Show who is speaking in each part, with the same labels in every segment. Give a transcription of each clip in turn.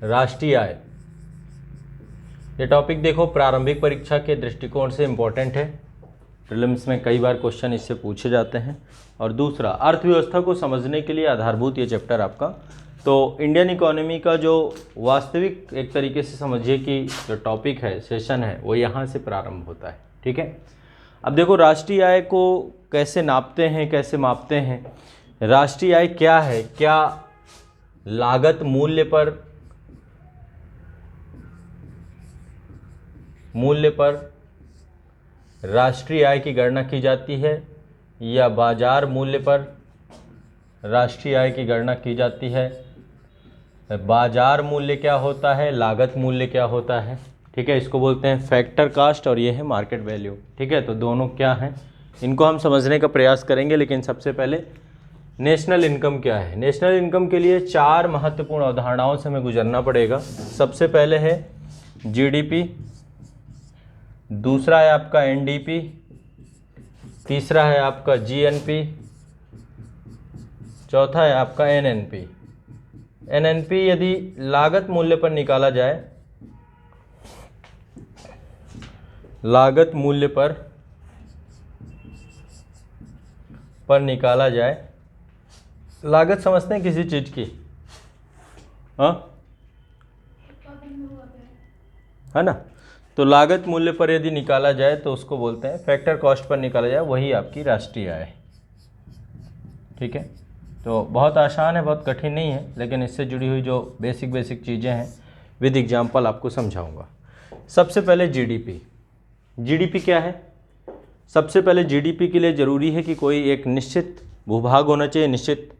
Speaker 1: राष्ट्रीय आय। ये टॉपिक देखो प्रारंभिक परीक्षा के दृष्टिकोण से इम्पोर्टेंट है, प्रीलिम्स में कई बार क्वेश्चन इससे पूछे जाते हैं। और दूसरा, अर्थव्यवस्था को समझने के लिए आधारभूत ये चैप्टर आपका। तो इंडियन इकोनॉमी का जो वास्तविक एक तरीके से समझिए कि जो टॉपिक है, सेशन है, वो यहाँ से प्रारंभ होता है। ठीक है, अब देखो राष्ट्रीय आय को कैसे नापते हैं, कैसे मापते हैं। राष्ट्रीय आय क्या है? क्या लागत मूल्य पर राष्ट्रीय आय की गणना की जाती है या बाजार मूल्य पर राष्ट्रीय आय की गणना की जाती है? बाजार मूल्य क्या होता है, लागत मूल्य क्या होता है? ठीक है, इसको बोलते हैं फैक्टर कास्ट और ये है मार्केट वैल्यू। ठीक है, तो दोनों क्या हैं, इनको हम समझने का प्रयास करेंगे। लेकिन सबसे पहले नेशनल इनकम क्या है। नेशनल इनकम के लिए 4 महत्वपूर्ण अवधारणाओं से हमें गुजरना पड़ेगा। सबसे पहले है जीडीपी, दूसरा है आपका एनडीपी, तीसरा है आपका जीएनपी, चौथा है आपका एनएनपी। एनएनपी यदि लागत मूल्य पर निकाला जाए, लागत मूल्य पर निकाला जाए, लागत समझते हैं किसी चीज की, हाँ है ना। तो लागत मूल्य पर यदि निकाला जाए तो उसको बोलते हैं फैक्टर कॉस्ट पर निकाला जाए, वही आपकी राष्ट्रीय आय है। ठीक है, तो बहुत आसान है, बहुत कठिन नहीं है, लेकिन इससे जुड़ी हुई जो बेसिक चीज़ें हैं विद एग्जाम्पल आपको समझाऊंगा। सबसे पहले जीडीपी। जीडीपी क्या है? सबसे पहले जीडीपी के लिए ज़रूरी है कि कोई एक निश्चित भूभाग होना चाहिए, निश्चित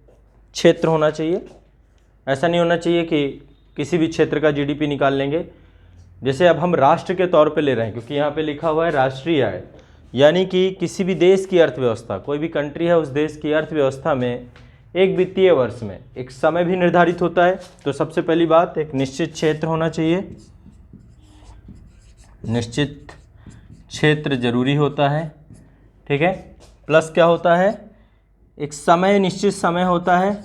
Speaker 1: क्षेत्र होना चाहिए। ऐसा नहीं होना चाहिए कि किसी भी क्षेत्र का जीडीपी निकाल लेंगे। जैसे अब हम राष्ट्र के तौर पे ले रहे हैं, क्योंकि यहाँ पे लिखा हुआ है राष्ट्रीय आय, यानी कि किसी भी देश की अर्थव्यवस्था, कोई भी कंट्री है, उस देश की अर्थव्यवस्था में एक वित्तीय वर्ष में एक समय भी निर्धारित होता है। तो सबसे पहली बात, एक निश्चित क्षेत्र होना चाहिए, निश्चित क्षेत्र जरूरी होता है। ठीक है, प्लस क्या होता है, एक समय, निश्चित समय होता है,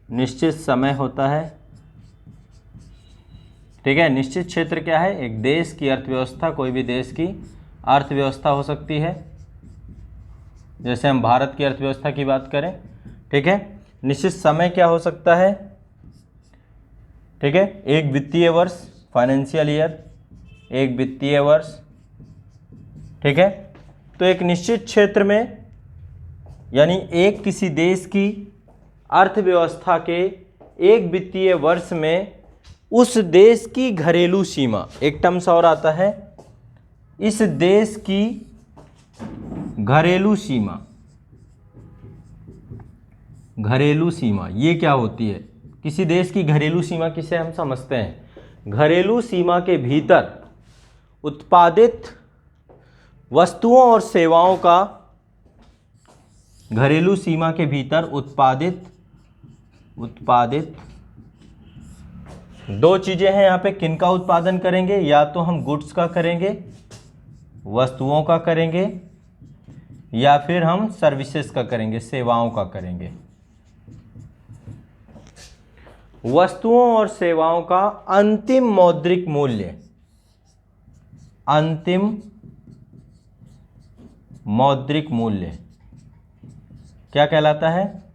Speaker 1: निश्चित समय होता है। ठीक है, निश्चित क्षेत्र क्या है, एक देश की अर्थव्यवस्था, कोई भी देश की अर्थव्यवस्था हो सकती है। जैसे हम भारत की अर्थव्यवस्था की बात करें, ठीक है। निश्चित समय क्या हो सकता है, ठीक है, एक वित्तीय वर्ष, फाइनेंशियल ईयर, एक वित्तीय वर्ष। ठीक है, तो एक निश्चित क्षेत्र में, यानी एक किसी देश की अर्थव्यवस्था के एक वित्तीय वर्ष में उस देश की घरेलू सीमा, एक टर्म्स और आता है, इस देश की घरेलू सीमा। घरेलू सीमा ये क्या होती है? किसी देश की घरेलू सीमा किसे हम समझते हैं? घरेलू सीमा के भीतर उत्पादित वस्तुओं और सेवाओं का, घरेलू सीमा के भीतर उत्पादित दो चीजें हैं यहाँ पे, किनका उत्पादन करेंगे? या तो हम गुड्स का करेंगे, वस्तुओं का करेंगे, या फिर हम सर्विसेज का करेंगे, सेवाओं का करेंगे। वस्तुओं और सेवाओं का अंतिम मौद्रिक मूल्य, अंतिम मौद्रिक मूल्य क्या कहलाता है?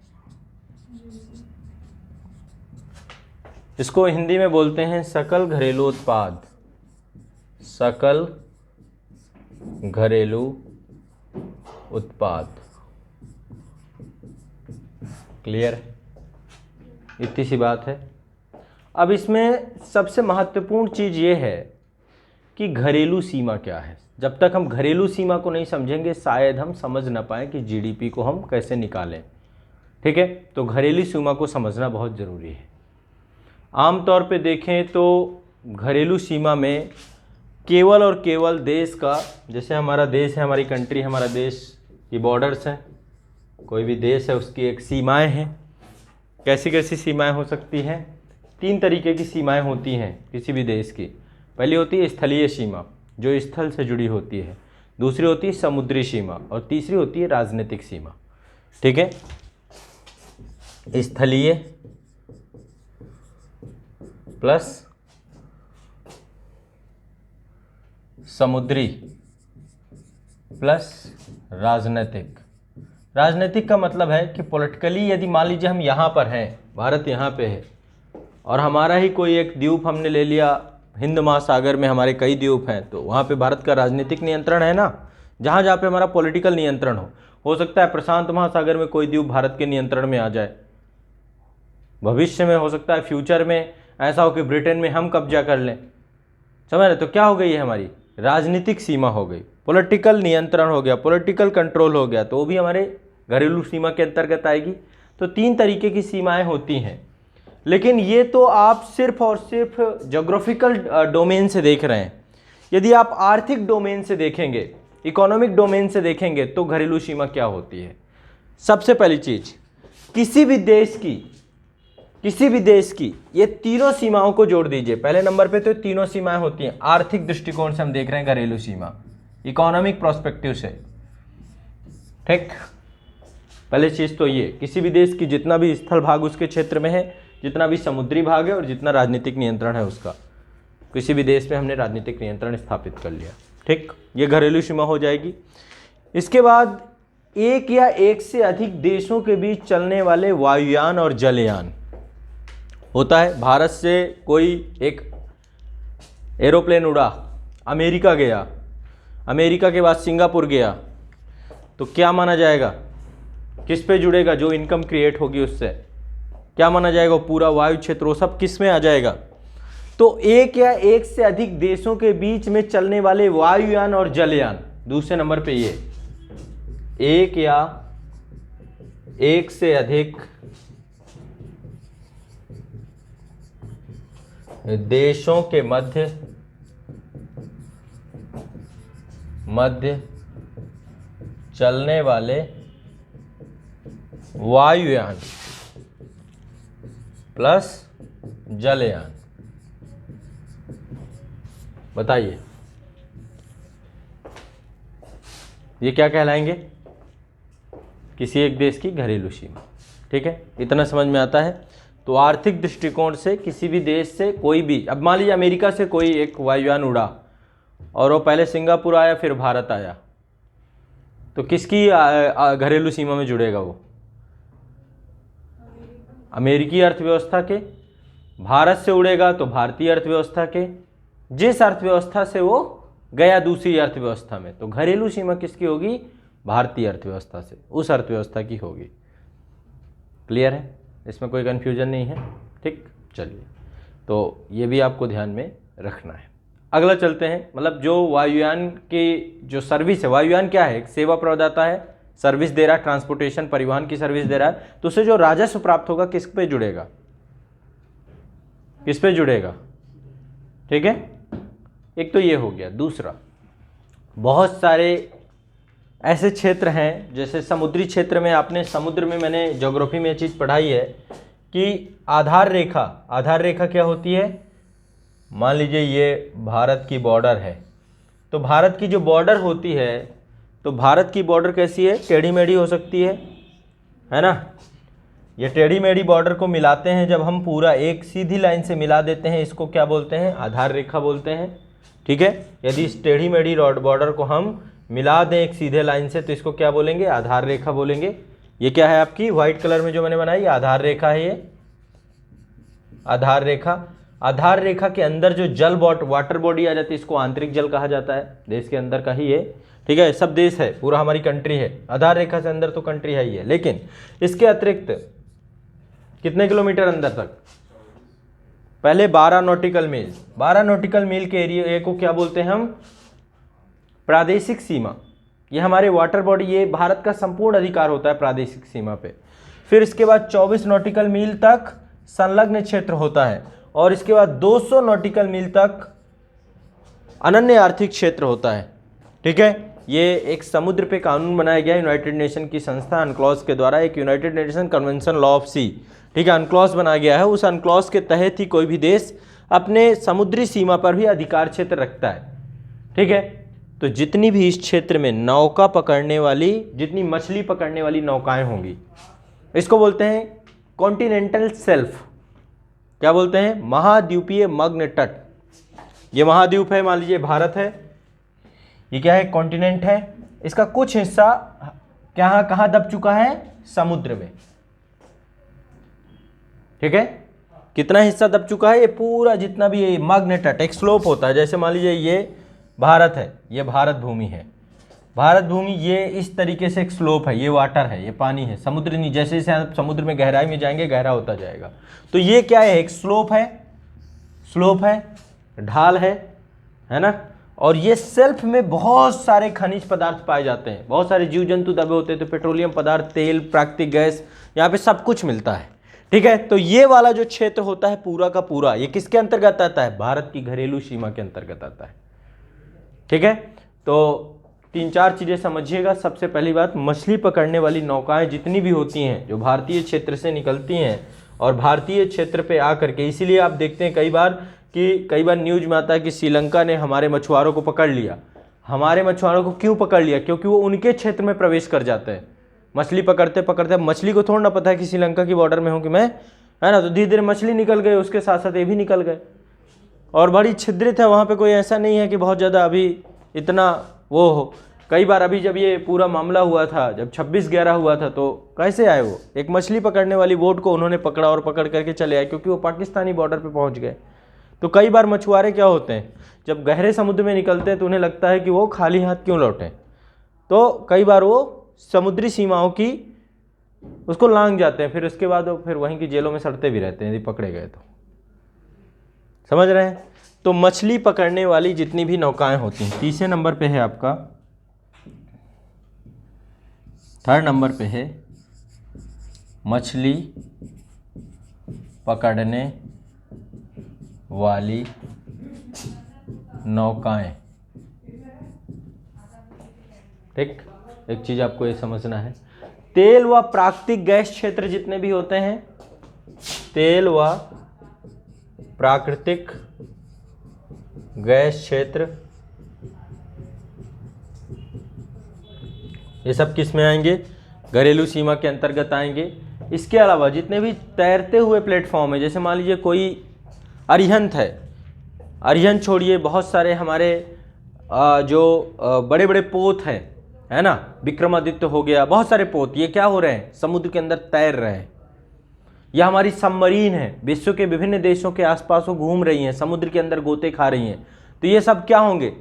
Speaker 1: इसको हिंदी में बोलते हैं सकल घरेलू उत्पाद। सकल घरेलू उत्पाद। क्लियर है? इतनी सी बात है। अब इसमें सबसे महत्वपूर्ण चीज ये है कि घरेलू सीमा क्या है। जब तक हम घरेलू सीमा को नहीं समझेंगे, शायद हम समझ ना पाए कि जीडीपी को हम कैसे निकालें। ठीक है, तो घरेलू सीमा को समझना बहुत ज़रूरी है। आमतौर पे देखें तो घरेलू सीमा में केवल और केवल देश का, जैसे हमारा देश है, हमारी कंट्री, हमारा देश की बॉर्डर्स हैं, कोई भी देश है उसकी एक सीमाएं हैं। कैसी कैसी सीमाएं हो सकती हैं? 3 तरीके की सीमाएं होती हैं किसी भी देश की। पहली होती है स्थलीय सीमा, जो स्थल से जुड़ी होती है। दूसरी होती है समुद्री सीमा, और तीसरी होती है राजनीतिक सीमा। ठीक है, स्थलीय, प्लस समुद्री प्लस राजनीतिक। राजनीतिक का मतलब है कि पॉलिटिकली यदि मान लीजिए हम यहाँ पर हैं, भारत यहाँ पे है और हमारा ही कोई एक द्वीप हमने ले लिया, हिंद महासागर में हमारे कई द्वीप हैं, तो वहाँ पे भारत का राजनीतिक नियंत्रण है ना, जहाँ जहाँ पे हमारा पॉलिटिकल नियंत्रण हो सकता है प्रशांत महासागर में कोई द्वीप भारत के नियंत्रण में आ जाए, भविष्य में हो सकता है फ्यूचर में ऐसा हो कि ब्रिटेन में हम कब्जा कर लें, समझ रहे। तो क्या हो गई है हमारी राजनीतिक सीमा हो गई, पॉलिटिकल नियंत्रण हो गया, पॉलिटिकल कंट्रोल हो गया, तो वो भी हमारे घरेलू सीमा के अंतर्गत आएगी। तो 3 तरीके की सीमाएं होती हैं, लेकिन ये तो आप सिर्फ और सिर्फ ज्योग्राफिकल डोमेन से देख रहे हैं। यदि आप आर्थिक डोमेन से देखेंगे, इकोनॉमिक डोमेन से देखेंगे, तो घरेलू सीमा क्या होती है। सबसे पहली चीज, किसी भी देश की ये तीनों सीमाओं को जोड़ दीजिए। पहले नंबर पे तो तीनों सीमाएं होती हैं, आर्थिक दृष्टिकोण से हम देख रहे हैं घरेलू सीमा, इकोनॉमिक प्रोस्पेक्टिव से, ठीक। पहले चीज तो ये, किसी भी देश की जितना भी स्थल भाग उसके क्षेत्र में है, जितना भी समुद्री भाग है और जितना राजनीतिक नियंत्रण है उसका, किसी भी देश में हमने राजनीतिक नियंत्रण स्थापित कर लिया, ठीक। ये घरेलू सीमा हो जाएगी। इसके बाद एक या एक से अधिक देशों के बीच चलने वाले वायुयान और जलयान होता है। भारत से कोई एक एरोप्लेन उड़ा, अमेरिका गया, अमेरिका के बाद सिंगापुर गया, तो क्या माना जाएगा, किस पे जुड़ेगा, जो इनकम क्रिएट होगी उससे क्या माना जाएगा, पूरा वायु क्षेत्र वो सब किस में आ जाएगा। तो एक या एक से अधिक देशों के बीच में चलने वाले वायुयान और जलयान, दूसरे नंबर पे ये, एक या एक से अधिक देशों के मध्य चलने वाले वायुयान प्लस जलयान। बताइए ये क्या कहलाएंगे, किसी एक देश की घरेलू सीमा, ठीक है। इतना समझ में आता है। तो आर्थिक दृष्टिकोण से किसी भी देश से कोई भी, अब मान लीजिए अमेरिका से कोई एक वायुयान उड़ा और वो पहले सिंगापुर आया फिर भारत आया, तो किसकी घरेलू सीमा में जुड़ेगा वो, अमेरिकी अर्थव्यवस्था के। भारत से उड़ेगा तो भारतीय अर्थव्यवस्था के, जिस अर्थव्यवस्था से वो गया दूसरी अर्थव्यवस्था में, तो घरेलू सीमा किसकी होगी, भारतीय अर्थव्यवस्था से, उस अर्थव्यवस्था की होगी। क्लियर है, इसमें कोई कन्फ्यूजन नहीं है, ठीक। चलिए, तो ये भी आपको ध्यान में रखना है। अगला चलते हैं, मतलब जो वायुयान की जो सर्विस है, वायुयान क्या है, एक सेवा प्रदाता है, सर्विस दे रहा है, ट्रांसपोर्टेशन परिवहन की सर्विस दे रहा है, तो उसे जो राजस्व प्राप्त होगा किस पे जुड़ेगा, किस पे जुड़ेगा, ठीक है। एक तो ये हो गया। दूसरा, बहुत सारे ऐसे क्षेत्र हैं, जैसे समुद्री क्षेत्र में, आपने समुद्र में, मैंने ज्योग्राफी में ये चीज़ पढ़ाई है कि आधार रेखा, आधार रेखा क्या होती है, मान लीजिए ये भारत की बॉर्डर है, तो भारत की जो बॉर्डर होती है, तो भारत की बॉर्डर कैसी है, टेढ़ी मेढ़ी हो सकती है ना। ये टेढ़ी मेढ़ी बॉर्डर को मिलाते हैं जब हम, पूरा एक सीधी लाइन से मिला देते हैं, इसको क्या बोलते हैं, आधार रेखा बोलते हैं, ठीक है। यदि इस टेढ़ी मेढ़ी बॉर्डर को हम मिला दें एक सीधे लाइन से, तो इसको क्या बोलेंगे, आधार रेखा बोलेंगे। ये क्या है आपकी व्हाइट कलर में जो मैंने बनाई, आधार रेखा है ये, आधार रेखा। आधार रेखा के अंदर जो जल वाटर बॉडी आ जाती है, इसको आंतरिक जल कहा जाता है, देश के अंदर का ही है, ठीक है। सब देश है, पूरा हमारी कंट्री है, आधार रेखा से अंदर तो कंट्री है ही है, लेकिन इसके अतिरिक्त कितने किलोमीटर अंदर तक, पहले 12 नॉटिकल मील, 12 नॉटिकल मील के एरिया को क्या बोलते हैं हम, प्रादेशिक सीमा। ये हमारे वाटर बॉडी, ये भारत का संपूर्ण अधिकार होता है प्रादेशिक सीमा पे। फिर इसके बाद 24 नॉटिकल मील तक संलग्न क्षेत्र होता है, और इसके बाद 200 नॉटिकल मील तक अनन्य आर्थिक क्षेत्र होता है, ठीक है। ये एक समुद्र पे कानून बनाया गया यूनाइटेड नेशन की संस्था अनक्लॉज के द्वारा, एक United Nation convention law of sea, ठीक है, अनक्लॉज बनाया गया है। उस अनक्लॉज के तहत ही कोई भी देश अपने समुद्री सीमा पर भी अधिकार क्षेत्र रखता है, ठीक है। तो जितनी भी इस क्षेत्र में नौका पकड़ने वाली, जितनी मछली पकड़ने वाली नौकाएं होंगी, इसको बोलते हैं कॉन्टिनेंटल शेल्फ, क्या बोलते हैं, महाद्वीपीय मग्न तट। ये महाद्वीप है, मान लीजिए भारत है, ये क्या है, कॉन्टिनेंट है, इसका कुछ हिस्सा क्या कहाँ दब चुका है, समुद्र में। ठीक है, कितना हिस्सा दब चुका है, ये पूरा जितना भी ये मग्न तट, एक स्लोप होता है, जैसे मान लीजिए ये भारत है, ये भारत भूमि है, भारत भूमि, ये इस तरीके से एक स्लोप है, ये वाटर है, ये पानी है, समुद्र नहीं, जैसे जैसे आप समुद्र में गहराई में जाएंगे गहरा होता जाएगा। तो ये क्या है, एक स्लोप है, स्लोप है, ढाल है ना। और ये सेल्फ में बहुत सारे खनिज पदार्थ पाए जाते हैं, बहुत सारे जीव जंतु दबे होते हैं, तो पेट्रोलियम पदार्थ, तेल, प्राकृतिक गैस, यहाँ पे सब कुछ मिलता है। ठीक है, तो ये वाला जो क्षेत्र होता है पूरा का पूरा, ये किसके अंतर्गत आता है, भारत की घरेलू सीमा के अंतर्गत आता है। ठीक है, तो 3-4 चीजें समझिएगा। सबसे पहली बात, मछली पकड़ने वाली नौकाएं जितनी भी होती हैं जो भारतीय क्षेत्र से निकलती हैं और भारतीय क्षेत्र पे आकर के, इसीलिए आप देखते हैं कई बार न्यूज में आता है कि श्रीलंका ने हमारे मछुआरों को पकड़ लिया। हमारे मछुआरों को क्यों पकड़ लिया, क्योंकि वो उनके क्षेत्र में प्रवेश कर जाते हैं मछली पकड़ते पकड़ते। मछली को थोड़ा ना पता है कि श्रीलंका की बॉर्डर में हूँ कि मैं, है ना, तो धीरे धीरे मछली निकल गए, उसके साथ साथ ये भी निकल गए, और बड़ी छिद्रित है वहाँ पे, कोई ऐसा नहीं है कि बहुत ज़्यादा अभी इतना वो हो। कई बार अभी जब ये पूरा मामला हुआ था, जब 26/11 हुआ था, तो कैसे आए वो, एक मछली पकड़ने वाली बोट को उन्होंने पकड़ा और पकड़ करके चले आए, क्योंकि वो पाकिस्तानी बॉर्डर पे पहुंच गए। तो कई बार मछुआरे क्या होते हैं, जब गहरे समुद्र में निकलते हैं तो उन्हें लगता है कि वो खाली हाथ क्यों लौटें, तो कई बार वो समुद्री सीमाओं की उसको लांघ जाते हैं, फिर उसके बाद वो फिर वहीं की जेलों में सड़ते भी रहते हैं यदि पकड़े गए तो। समझ रहे हैं। तो मछली पकड़ने वाली जितनी भी नौकाएं होती हैं, तीसरे नंबर पे है आपका, 3rd नंबर पे है मछली पकड़ने वाली नौकाएं। ठीक, एक चीज आपको ये समझना है, तेल व प्राकृतिक गैस क्षेत्र जितने भी होते हैं, तेल व प्राकृतिक गैस क्षेत्र, ये सब किस में आएंगे, घरेलू सीमा के अंतर्गत आएंगे। इसके अलावा जितने भी तैरते हुए प्लेटफॉर्म है, जैसे मान लीजिए कोई अरिहंत है, अरिहंत छोड़िए, बहुत सारे हमारे जो बड़े बड़े पोत हैं, है ना, विक्रमादित्य हो गया, बहुत सारे पोत, ये क्या हो रहे हैं, समुद्र के अंदर तैर रहे हैं। यह हमारी सबमरीन है, विश्व के विभिन्न देशों के आसपास वो घूम रही हैं, समुद्र के अंदर गोते खा रही हैं। तो ये सब क्या होंगे,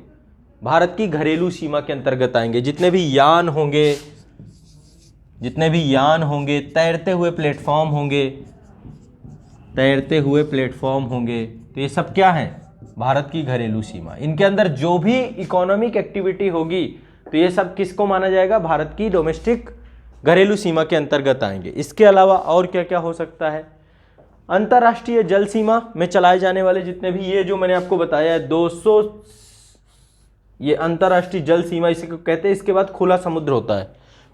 Speaker 1: भारत की घरेलू सीमा के अंतर्गत आएंगे। जितने भी यान होंगे, तैरते हुए प्लेटफॉर्म होंगे, तो ये सब क्या है, भारत की घरेलू सीमा। इनके अंदर जो भी इकोनॉमिक एक्टिविटी होगी, तो ये सब किसको माना जाएगा, भारत की डोमेस्टिक घरेलू सीमा के अंतर्गत आएंगे। इसके अलावा और क्या क्या हो सकता है, अंतर्राष्ट्रीय जल सीमा में चलाए जाने वाले जितने भी, ये जो मैंने आपको बताया है 200, ये अंतर्राष्ट्रीय जल सीमा इसी को कहते हैं। इसके बाद खुला समुद्र होता है,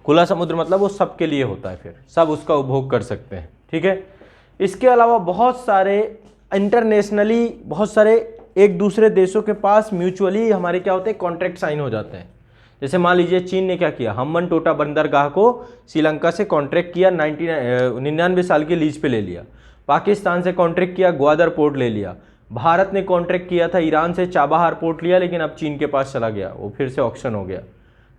Speaker 1: खुला समुद्र मतलब वो सबके लिए होता है, फिर सब उसका उपभोग कर सकते हैं। ठीक है, इसके अलावा बहुत सारे इंटरनेशनली, बहुत सारे एक दूसरे देशों के पास म्यूचुअली हमारे क्या होते हैं, कॉन्ट्रैक्ट साइन हो जाते हैं। जैसे मान लीजिए चीन ने क्या किया, हम्बनटोटा बंदरगाह को श्रीलंका से कॉन्ट्रैक्ट किया, 99 साल की लीज पे ले लिया। पाकिस्तान से कॉन्ट्रैक्ट किया, ग्वादर पोर्ट ले लिया। भारत ने कॉन्ट्रैक्ट किया था ईरान से, चाबहार पोर्ट लिया, लेकिन अब चीन के पास चला गया, वो फिर से ऑक्शन हो गया।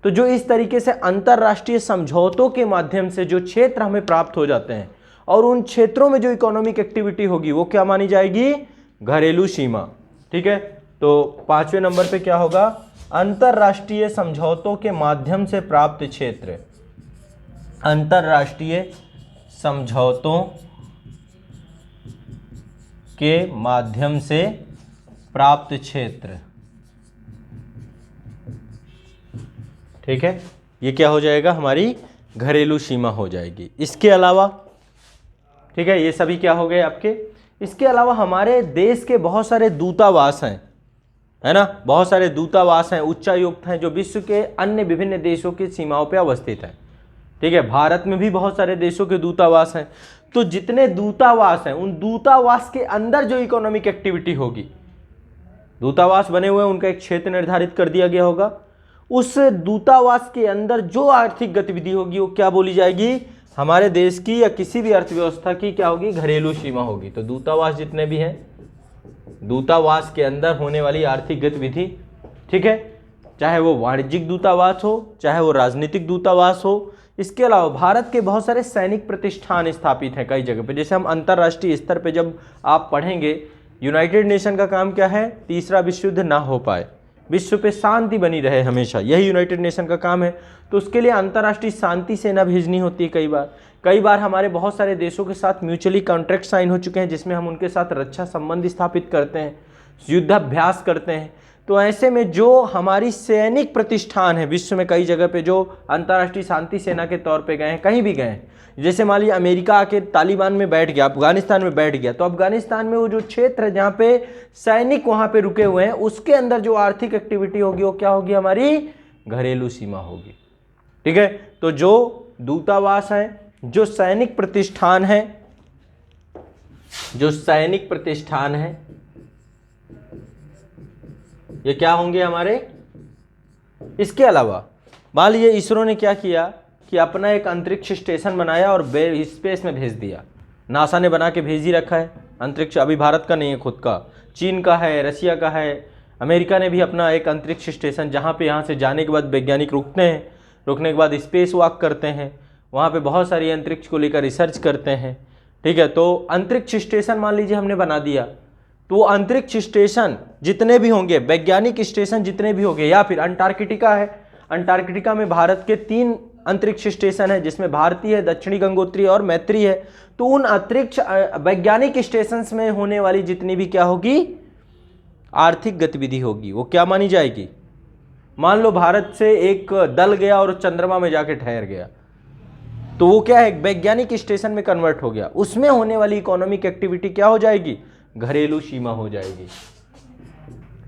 Speaker 1: तो जो इस तरीके से अंतर्राष्ट्रीय समझौतों के माध्यम से जो क्षेत्र हमें प्राप्त हो जाते हैं, और उन क्षेत्रों में जो इकोनॉमिक एक्टिविटी होगी वो क्या मानी जाएगी, घरेलू सीमा। ठीक है, तो 5वें नंबर पे क्या होगा, अंतर्राष्ट्रीय समझौतों के माध्यम से प्राप्त क्षेत्र, अंतर्राष्ट्रीय समझौतों के माध्यम से प्राप्त क्षेत्र। ठीक है, ये क्या हो जाएगा, हमारी घरेलू सीमा हो जाएगी। इसके अलावा, ठीक है, ये सभी क्या हो गए आपके। इसके अलावा हमारे देश के बहुत सारे दूतावास हैं, है ना, बहुत सारे दूतावास हैं, उच्चायुक्त हैं, जो विश्व के अन्य विभिन्न देशों की सीमाओं पर अवस्थित हैं। ठीक है, भारत में भी बहुत सारे देशों के दूतावास हैं। तो जितने दूतावास हैं, उन दूतावास के अंदर जो इकोनॉमिक एक्टिविटी होगी, दूतावास बने हुए हैं, उनका एक क्षेत्र निर्धारित कर दिया गया होगा, उस दूतावास के अंदर जो आर्थिक गतिविधि होगी वो क्या बोली जाएगी, हमारे देश की या किसी भी अर्थव्यवस्था की क्या होगी, घरेलू सीमा होगी। तो दूतावास जितने भी हैं, दूतावास के अंदर होने वाली आर्थिक गतिविधि, ठीक है, चाहे वो वाणिज्यिक दूतावास हो, चाहे वो राजनीतिक दूतावास हो। इसके अलावा भारत के बहुत सारे सैनिक प्रतिष्ठान स्थापित हैं कई जगह पे। जैसे हम अंतर्राष्ट्रीय स्तर पे जब आप पढ़ेंगे, यूनाइटेड नेशन का काम क्या है, तीसरा विश्व युद्ध ना हो पाए, विश्व पे शांति बनी रहे हमेशा, यही यूनाइटेड नेशन का काम है। तो उसके लिए अंतर्राष्ट्रीय शांति सेना भेजनी होती है। कई बार हमारे बहुत सारे देशों के साथ म्यूचुअली कॉन्ट्रैक्ट साइन हो चुके हैं, जिसमें हम उनके साथ रक्षा संबंध स्थापित करते हैं, युद्धाभ्यास करते हैं। तो ऐसे में जो हमारी सैनिक प्रतिष्ठान है विश्व में कई जगह पे, जो अंतर्राष्ट्रीय शांति सेना के तौर पे गए हैं, कहीं भी गए हैं, जैसे मान लीजिए अमेरिका आके तालिबान में बैठ गया, अफगानिस्तान में बैठ गया, तो अफगानिस्तान में वो जो क्षेत्र है जहाँ पे सैनिक वहाँ पे रुके हुए हैं, उसके अंदर जो आर्थिक एक्टिविटी होगी वो क्या होगी, हमारी घरेलू सीमा होगी। ठीक है, तो जो दूतावास है, जो सैनिक प्रतिष्ठान है, ये क्या होंगे हमारे। इसके अलावा मान लीजिए इसरो ने क्या किया कि अपना एक अंतरिक्ष स्टेशन बनाया और स्पेस में भेज दिया। नासा ने बना के भेज ही रखा है अंतरिक्ष, अभी भारत का नहीं है खुद का, चीन का है, रशिया का है, अमेरिका ने भी अपना एक अंतरिक्ष स्टेशन, जहाँ पे यहाँ से जाने के बाद वैज्ञानिक रुकते हैं, रुकने के बाद स्पेस वॉक करते हैं, वहाँ पे बहुत सारी अंतरिक्ष को लेकर रिसर्च करते हैं। ठीक है, तो अंतरिक्ष स्टेशन मान लीजिए हमने बना दिया, तो वो अंतरिक्ष स्टेशन जितने भी होंगे, वैज्ञानिक स्टेशन जितने भी होंगे, या फिर अंटार्कटिका है, अंटार्कटिका में भारत के 3 अंतरिक्ष स्टेशन है, जिसमें भारतीय है, दक्षिणी गंगोत्री और मैत्री है। तो उन अंतरिक्ष वैज्ञानिक स्टेशन में होने वाली जितनी भी क्या होगी, आर्थिक गतिविधि होगी, वो क्या मानी जाएगी। मान लो भारत से एक दल गया और चंद्रमा में जाके ठहर गया, तो वो क्या है, वैज्ञानिक स्टेशन में कन्वर्ट हो गया, उसमें होने वाली इकोनॉमिक एक्टिविटी क्या हो जाएगी, घरेलू सीमा हो जाएगी।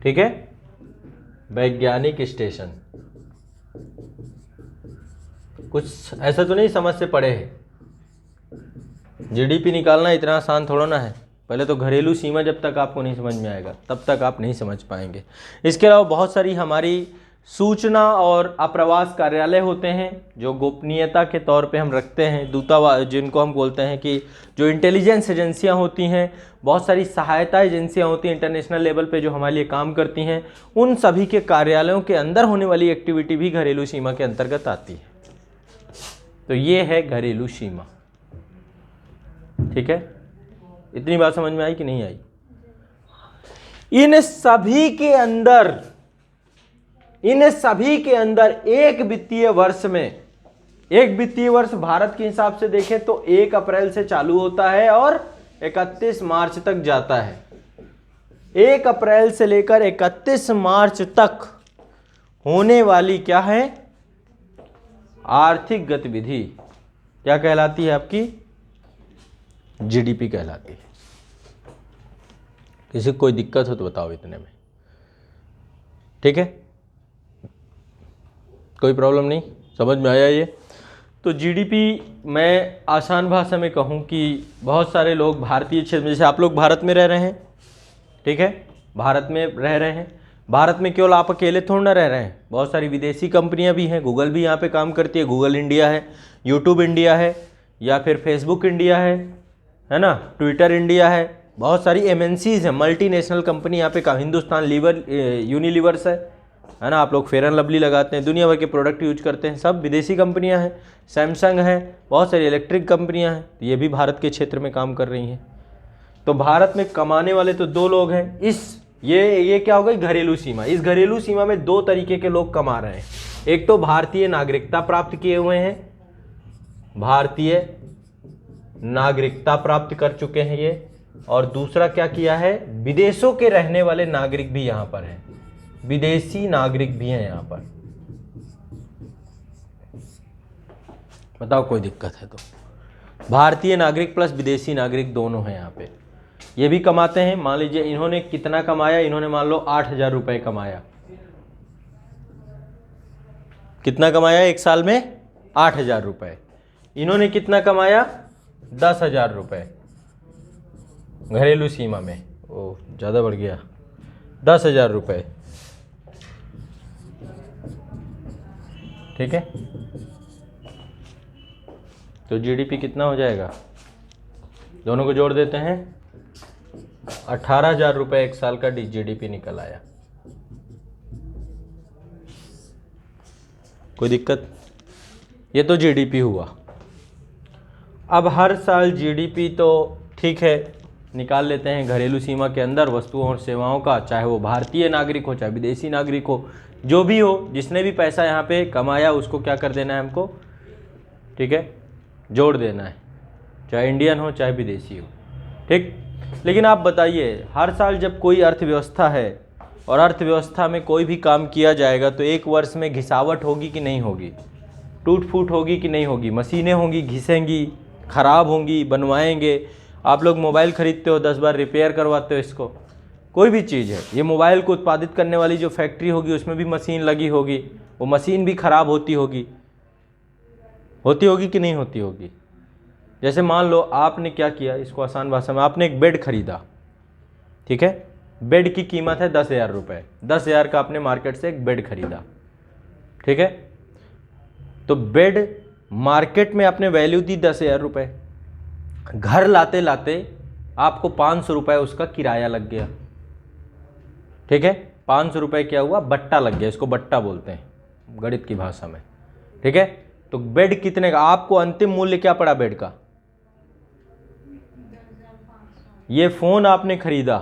Speaker 1: ठीक है, वैज्ञानिक स्टेशन, कुछ ऐसा तो नहीं समझ से पड़े है, जीडीपी निकालना इतना आसान थोड़ा ना है। पहले तो घरेलू सीमा जब तक आपको नहीं समझ में आएगा तब तक आप नहीं समझ पाएंगे। इसके अलावा बहुत सारी हमारी सूचना और आप्रवास कार्यालय होते हैं, जो गोपनीयता के तौर पे हम रखते हैं, दूतावास जिनको हम बोलते हैं कि जो इंटेलिजेंस एजेंसियां होती हैं, बहुत सारी सहायता एजेंसियां होती हैं इंटरनेशनल लेवल पे जो हमारे लिए काम करती हैं, उन सभी के कार्यालयों के अंदर होने वाली एक्टिविटी भी घरेलू सीमा के अंतर्गत आती है। तो ये है घरेलू सीमा। ठीक है, इतनी बात समझ में आई कि नहीं आई। इन सभी के अंदर एक वित्तीय वर्ष भारत के हिसाब से देखें तो 1 अप्रैल से चालू होता है और 31 मार्च तक जाता है। 1 अप्रैल से लेकर 31 मार्च तक होने वाली क्या है, आर्थिक गतिविधि क्या कहलाती है, आपकी जीडीपी कहलाती है। किसी को कोई दिक्कत हो तो बताओ इतने में। ठीक है, कोई प्रॉब्लम नहीं, समझ में आया ये। तो जीडीपी मैं आसान भाषा में कहूँ कि बहुत सारे लोग भारतीय क्षेत्र में, जैसे आप लोग भारत में रह रहे हैं, ठीक है, भारत में रह रहे हैं, भारत में केवल आप अकेले थोड़ा ना रह रहे हैं, बहुत सारी विदेशी कंपनियां भी हैं, गूगल भी यहाँ पे काम करती है, गूगल इंडिया है, यूट्यूब इंडिया है, या फिर फेसबुक इंडिया है ना, ट्विटर इंडिया है, बहुत सारी एमएनसीज हैं, मल्टीनेशनल कंपनी यहाँ पे काम, हिंदुस्तान लीवर, यूनिलीवर्स है ना, आप लोग फेयर एंड लवली लगाते हैं, दुनिया भर के प्रोडक्ट यूज करते हैं, सब विदेशी कंपनियां हैं, सैमसंग है, बहुत सारी इलेक्ट्रिक कंपनियां हैं, ये भी भारत के क्षेत्र में काम कर रही हैं। तो भारत में कमाने वाले तो 2 लोग हैं। ये क्या हो गई, घरेलू सीमा। इस घरेलू सीमा में 2 तरीके के लोग कमा रहे हैं। एक तो भारतीय नागरिकता प्राप्त किए हुए हैं, भारतीय नागरिकता प्राप्त कर चुके हैं ये, और दूसरा क्या किया है, विदेशों के रहने वाले नागरिक भी यहां पर हैं, विदेशी नागरिक भी हैं यहां पर। बताओ कोई दिक्कत है तो। भारतीय नागरिक प्लस विदेशी नागरिक दोनों हैं यहाँ पे, ये भी कमाते हैं। मान लीजिए इन्होंने कितना कमाया, इन्होंने मान लो 8,000 रुपए कमाया। कितना कमाया एक साल में, 8,000 रुपए। इन्होंने कितना कमाया, 10,000 रुपए घरेलू सीमा में। ओ ज़्यादा बढ़ गया, 10,000 रुपए। ठीक है, तो जीडीपी कितना हो जाएगा, दोनों को जोड़ देते हैं, 18,000 रुपये एक साल का जीडीपी निकल आया। कोई दिक्कत? ये तो जीडीपी हुआ। अब हर साल जीडीपी तो ठीक है निकाल लेते हैं घरेलू सीमा के अंदर वस्तुओं और सेवाओं का, चाहे वो भारतीय नागरिक हो चाहे विदेशी नागरिक हो, जो भी हो, जिसने भी पैसा यहाँ पे कमाया उसको क्या कर देना है हमको, ठीक है, जोड़ देना है, चाहे इंडियन हो चाहे विदेशी हो, ठीक। लेकिन आप बताइए, हर साल जब कोई अर्थव्यवस्था है और अर्थव्यवस्था में कोई भी काम किया जाएगा तो एक वर्ष में घिसावट होगी कि नहीं होगी, टूट फूट होगी कि नहीं होगी, मशीनें होंगी, घिसेंगी, ख़राब होंगी, बनवाएंगे। आप लोग मोबाइल ख़रीदते हो, 10 बार रिपेयर करवाते हो इसको, कोई भी चीज़ है, ये मोबाइल को उत्पादित करने वाली जो फैक्ट्री होगी उसमें भी मशीन लगी होगी, वो मशीन भी ख़राब होती होगी कि नहीं होती होगी। जैसे मान लो आपने क्या किया, इसको आसान भाषा में, आपने एक बेड खरीदा, ठीक है, बेड की कीमत है 10,000 रुपये, 10,000 का आपने मार्केट से एक बेड खरीदा, ठीक है। तो बेड मार्केट में आपने वैल्यू दी 10,000 रुपये, घर लाते लाते आपको 500 रुपये उसका किराया लग गया, ठीक है। 500 रुपये क्या हुआ, बट्टा लग गया, इसको बट्टा बोलते हैं गणित की भाषा में, ठीक है। तो बेड कितने का, आपको अंतिम मूल्य क्या पड़ा बेड का, ये फ़ोन आपने खरीदा,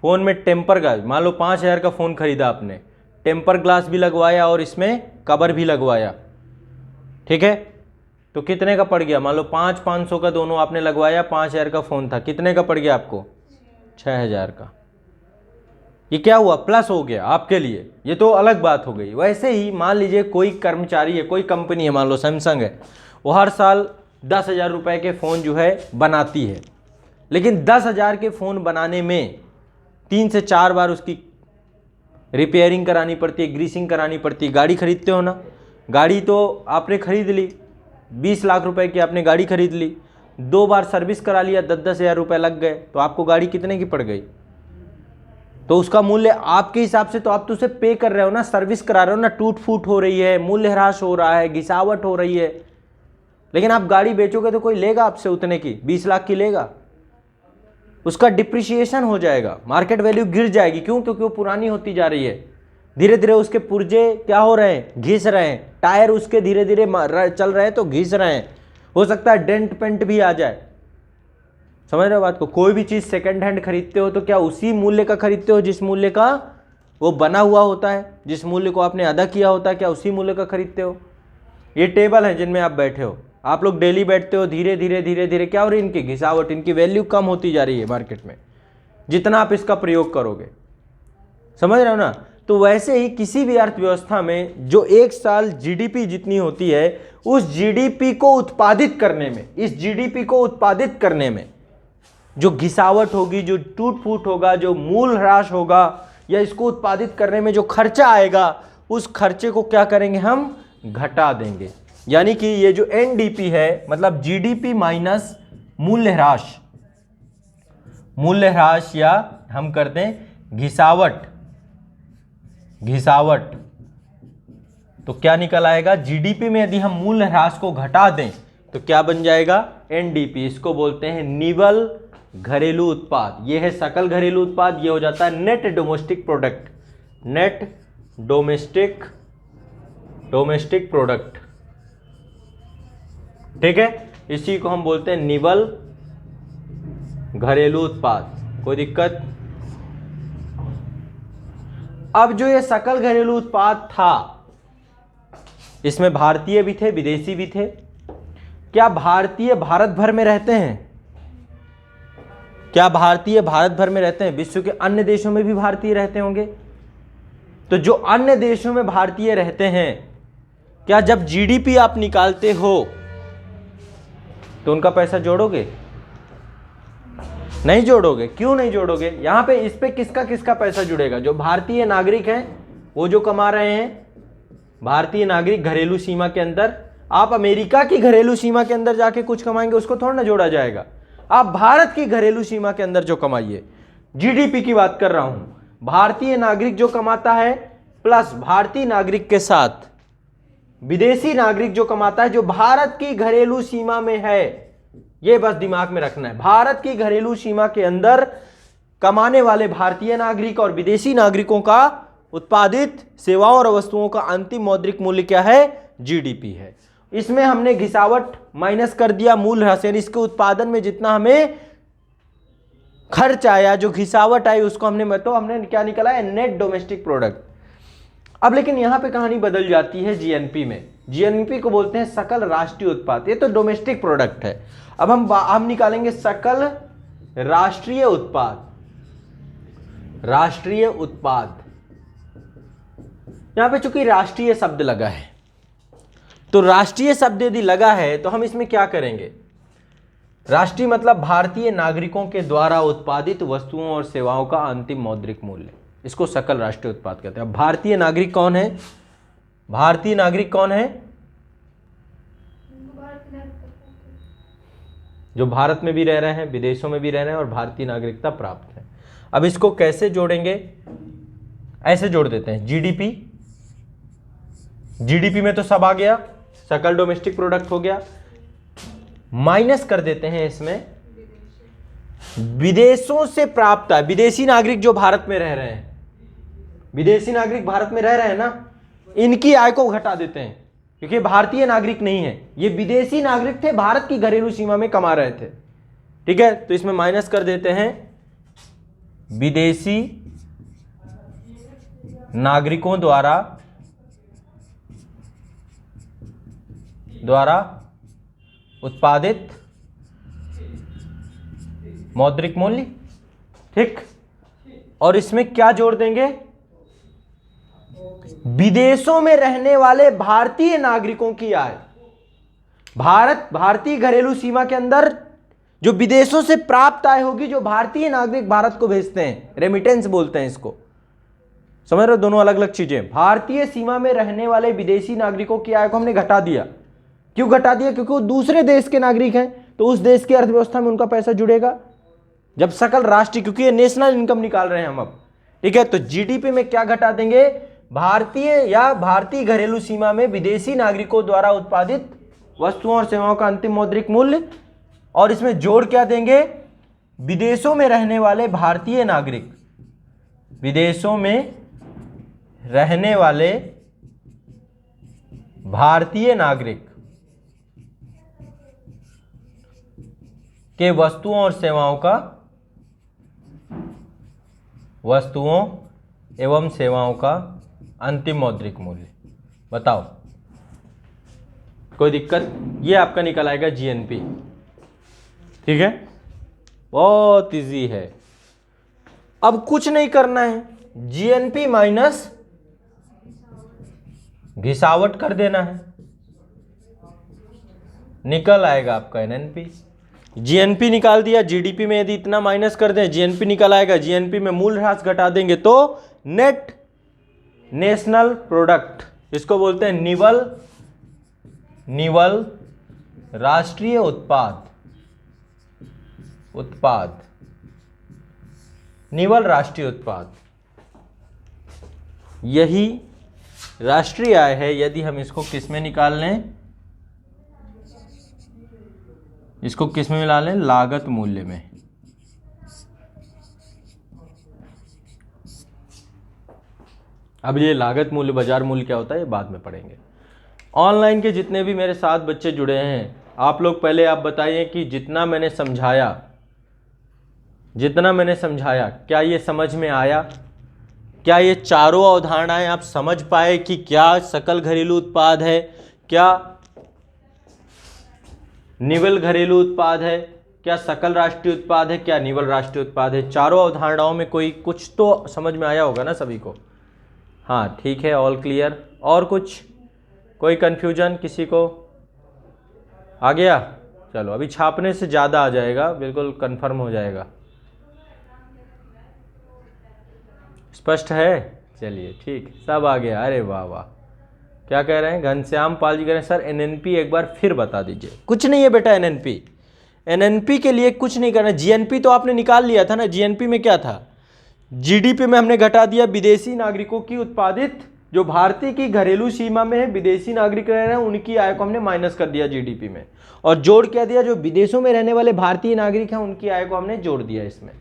Speaker 1: फ़ोन में टेम्पर ग्लास, मान लो 5,000 का फ़ोन खरीदा आपने, टेम्पर ग्लास भी लगवाया और इसमें कवर भी लगवाया, ठीक है। तो कितने का पड़ गया, मान लो 500 का दोनों आपने लगवाया, 5,000 का फ़ोन था, कितने का पड़ गया आपको, 6,000 का। ये क्या हुआ, प्लस हो गया आपके लिए, ये तो अलग बात हो गई। वैसे ही मान लीजिए कोई कर्मचारी है, कोई कंपनी है, मान लो सैमसंग है, वो हर साल 10,000 रुपये के फ़ोन जो है बनाती है, लेकिन 10,000 के फ़ोन बनाने में 3 से 4 बार उसकी रिपेयरिंग करानी पड़ती है, ग्रीसिंग करानी पड़ती है। गाड़ी खरीदते हो ना, गाड़ी तो आपने खरीद ली, 20 लाख रुपए की आपने गाड़ी खरीद ली, 2 बार सर्विस करा लिया, 10-10 हज़ार रुपये लग गए, तो आपको गाड़ी कितने की पड़ गई, तो उसका मूल्य आपके हिसाब से तो आप तो उसे पे कर रहे हो ना, सर्विस करा रहे हो ना, टूट फूट हो रही है, मूल्य ह्रास हो रहा है, घिसावट हो रही है। लेकिन आप गाड़ी बेचोगे तो कोई लेगा आपसे उतने की, 20 लाख की लेगा, उसका डिप्रिसिएशन हो जाएगा, मार्केट वैल्यू गिर जाएगी। क्यों? क्योंकि वो पुरानी होती जा रही है, धीरे धीरे उसके पुर्जे क्या हो रहे हैं, घिस रहे हैं, टायर उसके धीरे धीरे चल रहे हैं तो घिस रहे हैं, हो सकता है डेंट पेंट भी आ जाए। समझ रहे हो बात को? कोई भी चीज़ सेकंड हैंड खरीदते हो तो क्या उसी मूल्य का खरीदते हो जिस मूल्य का वो बना हुआ होता है, जिस मूल्य को आपने अदा किया होता है, क्या उसी मूल्य का खरीदते हो? ये टेबल है जिनमें आप बैठे हो, आप लोग डेली बैठते हो, धीरे धीरे धीरे धीरे क्या हो रही है, इनकी घिसावट, इनकी वैल्यू कम होती जा रही है मार्केट में, जितना आप इसका प्रयोग करोगे। समझ रहे हो ना? तो वैसे ही किसी भी अर्थव्यवस्था में जो एक साल जीडीपी जितनी होती है, उस जीडीपी को उत्पादित करने में, इस जीडीपी को उत्पादित करने में जो घिसावट होगी, जो टूट फूट होगा, जो मूल ह्रास होगा, या इसको उत्पादित करने में जो खर्चा आएगा, उस खर्चे को क्या करेंगे, हम घटा देंगे। यानी कि ये जो एनडीपी है, मतलब जीडीपी माइनस मूल्य ह्रास, मूल्य ह्रास या हम करते हैं घिसावट, घिसावट, तो क्या निकल आएगा, जीडीपी में यदि हम मूल्य ह्रास को घटा दें तो क्या बन जाएगा, एनडीपी। इसको बोलते हैं निवल घरेलू उत्पाद। ये है सकल घरेलू उत्पाद, ये हो जाता है net domestic product, net domestic product, ठीक है। इसी को हम बोलते हैं निवल घरेलू उत्पाद। कोई दिक्कत? अब जो ये सकल घरेलू उत्पाद था, इसमें भारतीय भी थे, विदेशी भी थे। क्या भारतीय भारत भर में रहते हैं? क्या भारतीय भारत भर में रहते हैं? विश्व के अन्य देशों में भी भारतीय रहते होंगे। तो जो अन्य देशों में भारतीय रहते हैं, क्या जब जीडीपी आप निकालते हो तो उनका पैसा जोड़ोगे? नहीं जोड़ोगे। क्यों नहीं जोड़ोगे? यहां पे इस पे किसका किसका पैसा जुड़ेगा? जो भारतीय नागरिक हैं वो जो कमा रहे हैं, भारतीय नागरिक घरेलू सीमा के अंदर। आप अमेरिका की घरेलू सीमा के अंदर जाके कुछ कमाएंगे, उसको थोड़ा ना जोड़ा जाएगा। आप भारत की घरेलू सीमा के अंदर जो कमाइए, जीडीपी की बात कर रहा हूं, भारतीय नागरिक जो कमाता है प्लस भारतीय नागरिक के साथ विदेशी नागरिक जो कमाता है, जो भारत की घरेलू सीमा में है, ये बस दिमाग में रखना है। भारत की घरेलू सीमा के अंदर कमाने वाले भारतीय नागरिक और विदेशी नागरिकों का उत्पादित सेवाओं और वस्तुओं का अंतिम मौद्रिक मूल्य क्या है? जीडीपी है। इसमें हमने घिसावट माइनस कर दिया, मूल ह्रास, यानी इसके उत्पादन में जितना हमें खर्च आया, जो घिसावट आई, उसको हमने क्या निकला है? Net domestic product. अब लेकिन यहां पे कहानी बदल जाती है जीएनपी में। जीएनपी को बोलते हैं सकल राष्ट्रीय उत्पाद, ये तो डोमेस्टिक प्रोडक्ट है। अब हम निकालेंगे सकल राष्ट्रीय उत्पाद। राष्ट्रीय उत्पाद, यहां पे चूंकि राष्ट्रीय शब्द लगा है, तो राष्ट्रीय शब्द यदि लगा है तो हम इसमें क्या करेंगे? राष्ट्रीय मतलब भारतीय नागरिकों के द्वारा उत्पादित वस्तुओं और सेवाओं का अंतिम मौद्रिक मूल्य, इसको सकल राष्ट्रीय उत्पाद कहते हैं। अब भारतीय नागरिक कौन है? भारतीय नागरिक कौन है? जो भारत में भी रह रहे हैं, विदेशों में भी रह रहे हैं और भारतीय नागरिकता प्राप्त है। अब इसको कैसे जोड़ेंगे? ऐसे जोड़ देते हैं, जीडीपी। जीडीपी में तो सब आ गया, सकल डोमेस्टिक प्रोडक्ट हो गया, माइनस कर देते हैं इसमें विदेशों से प्राप्त है। विदेशी नागरिक जो भारत में रह रहे हैं, विदेशी नागरिक भारत में रह रहे हैं ना, इनकी आय को घटा देते हैं, क्योंकि भारतीय नागरिक नहीं है, ये विदेशी नागरिक थे, भारत की घरेलू सीमा में कमा रहे थे। ठीक है, तो इसमें माइनस कर देते हैं विदेशी नागरिकों द्वारा उत्पादित मौद्रिक मूल्य। ठीक, और इसमें क्या जोड़ देंगे? विदेशों में रहने वाले भारतीय नागरिकों की आय। भारतीय घरेलू सीमा के अंदर जो विदेशों से प्राप्त आय होगी, जो भारतीय नागरिक भारत को भेजते हैं, रेमिटेंस बोलते हैं इसको। समझ रहे हो? दोनों अलग अलग चीजें। भारतीय सीमा में रहने वाले विदेशी नागरिकों की आय को हमने घटा दिया। क्यों घटा दिया? क्योंकि वो दूसरे देश के नागरिक हैं, तो उस देश की अर्थव्यवस्था में उनका पैसा जुड़ेगा। जब सकल राष्ट्रीय, क्योंकि ये नेशनल इनकम निकाल रहे हैं हम अब। ठीक है, तो जीडीपी में क्या घटा देंगे? भारतीय घरेलू सीमा में विदेशी नागरिकों द्वारा उत्पादित वस्तुओं और सेवाओं का अंतिम मौद्रिक मूल्य, और इसमें जोड़ क्या देंगे? विदेशों में रहने वाले भारतीय नागरिक, विदेशों में रहने वाले भारतीय नागरिक के वस्तुओं एवं सेवाओं का अंतिम मौद्रिक मूल्य। बताओ, कोई दिक्कत? ये आपका निकल आएगा जीएनपी। ठीक है, बहुत इजी है। अब कुछ नहीं करना है, जीएनपी माइनस घिसावट कर देना है, निकल आएगा आपका एनएनपी। जीएनपी निकाल दिया, जीडीपी में यदि इतना माइनस कर दें, जीएनपी निकल आएगा। जीएनपी में मूल ह्रास घटा देंगे तो नेट नेशनल प्रोडक्ट, इसको बोलते हैं निवल राष्ट्रीय उत्पाद, निवल राष्ट्रीय उत्पाद, यही राष्ट्रीय आय है। यदि हम इसको किस में निकाल लें? इसको किस में मिला लें? लागत मूल्य में। अब ये लागत मूल्य, बाजार मूल्य क्या होता है, ये बाद में पढ़ेंगे। ऑनलाइन के जितने भी मेरे साथ बच्चे जुड़े हैं, आप लोग पहले आप बताइए कि जितना मैंने समझाया क्या ये समझ में आया? क्या ये चारों अवधारणाएं आप समझ पाए कि क्या सकल घरेलू उत्पाद है, क्या निवल घरेलू उत्पाद है, क्या सकल राष्ट्रीय उत्पाद है, क्या निवल राष्ट्रीय उत्पाद है? चारों अवधारणाओं में कोई कुछ तो समझ में आया होगा ना सभी को? हाँ, ठीक है, ऑल क्लियर। और कुछ, कोई कन्फ्यूजन किसी को? आ गया? चलो, अभी छापने से ज़्यादा आ जाएगा, बिल्कुल कंफर्म हो जाएगा। स्पष्ट है? चलिए ठीक, सब आ गया। अरे वाह वाह, क्या कह रहे हैं? घनश्याम पाल जी कह रहे हैं सर एनएनपी एक बार फिर बता दीजिए। कुछ नहीं है बेटा, एनएनपी के लिए कुछ नहीं करना। जीएनपी तो आपने निकाल लिया था ना। जीएनपी में क्या था? जीडीपी में हमने घटा दिया विदेशी नागरिकों की उत्पादित जो भारतीय की घरेलू सीमा में है, विदेशी नागरिक रह रहे हैं, उनकी आय को हमने माइनस कर दिया जीडीपी में, और जोड़ क्या दिया, जो विदेशों में रहने वाले भारतीय नागरिक हैं उनकी आय को हमने जोड़ दिया इसमें।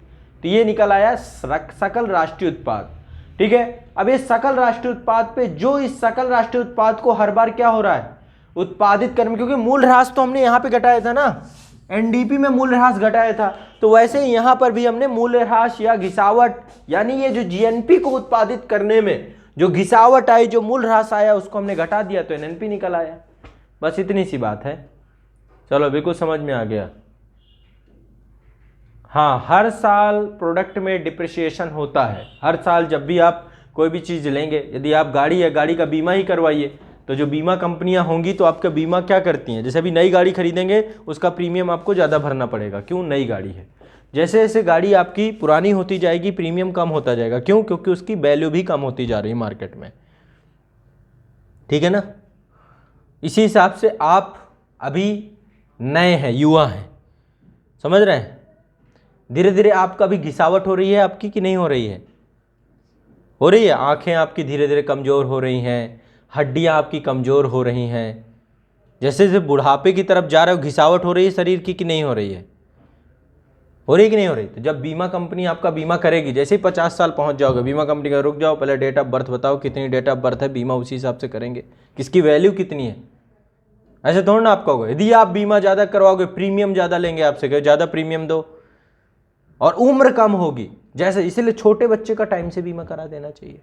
Speaker 1: तो ये निकल आया सकल राष्ट्रीय उत्पाद। ठीक है, अब ये सकल राष्ट्रीय उत्पाद पे, जो इस सकल राष्ट्रीय उत्पाद को हर बार क्या हो रहा है, उत्पादित करने, क्योंकि मूल्यह्रास तो हमने यहाँ पे घटाया था ना, एनडीपी में मूल्यह्रास घटाया था, तो वैसे ही यहाँ पर भी हमने मूल्यह्रास या घिसावट, यानी ये जो जीएनपी को उत्पादित करने में जो घिसावट आई, जो मूल्यह्रास आया, उसको हमने घटा दिया, तो एनएनपी निकल आया। बस इतनी सी बात है। चलो बिल्कुल समझ में आ गया। हाँ, हर साल प्रोडक्ट में डिप्रिसिएशन होता है। हर साल जब भी आप कोई भी चीज़ लेंगे, यदि आप गाड़ी है, गाड़ी का बीमा ही करवाइए, तो जो बीमा कंपनियां होंगी तो आपका बीमा क्या करती हैं, जैसे अभी नई गाड़ी खरीदेंगे उसका प्रीमियम आपको ज़्यादा भरना पड़ेगा, क्यों, नई गाड़ी है। जैसे जैसे गाड़ी आपकी पुरानी होती जाएगी प्रीमियम कम होता जाएगा, क्यों, क्योंकि उसकी वैल्यू भी कम होती जा रही है मार्केट में। ठीक है ना। इसी हिसाब से आप अभी नए हैं, युवा हैं, समझ रहे हैं, धीरे धीरे आपका भी घिसावट हो रही है आपकी कि नहीं हो रही है, हो रही है। आंखें आपकी धीरे धीरे कमज़ोर हो रही हैं, हड्डियां आपकी कमज़ोर हो रही हैं, जैसे जैसे बुढ़ापे की तरफ जा रहे हो, घिसावट हो रही है शरीर की कि नहीं हो रही है, हो रही है कि नहीं हो रही। तो जब बीमा कंपनी आपका बीमा करेगी, जैसे ही 50 साल पहुंच जाओगे, बीमा कंपनी का रुक जाओ, पहले डेट ऑफ बर्थ बताओ, कितनी डेट ऑफ बर्थ है, बीमा उसी हिसाब से करेंगे, किसकी वैल्यू कितनी है, ऐसे थोड़ा ना आपका होगा। यदि आप बीमा ज़्यादा करवाओगे, प्रीमियम ज़्यादा लेंगे आपसे, कहे ज़्यादा प्रीमियम दो, और उम्र कम होगी, जैसे इसीलिए छोटे बच्चे का टाइम से बीमा करा देना चाहिए।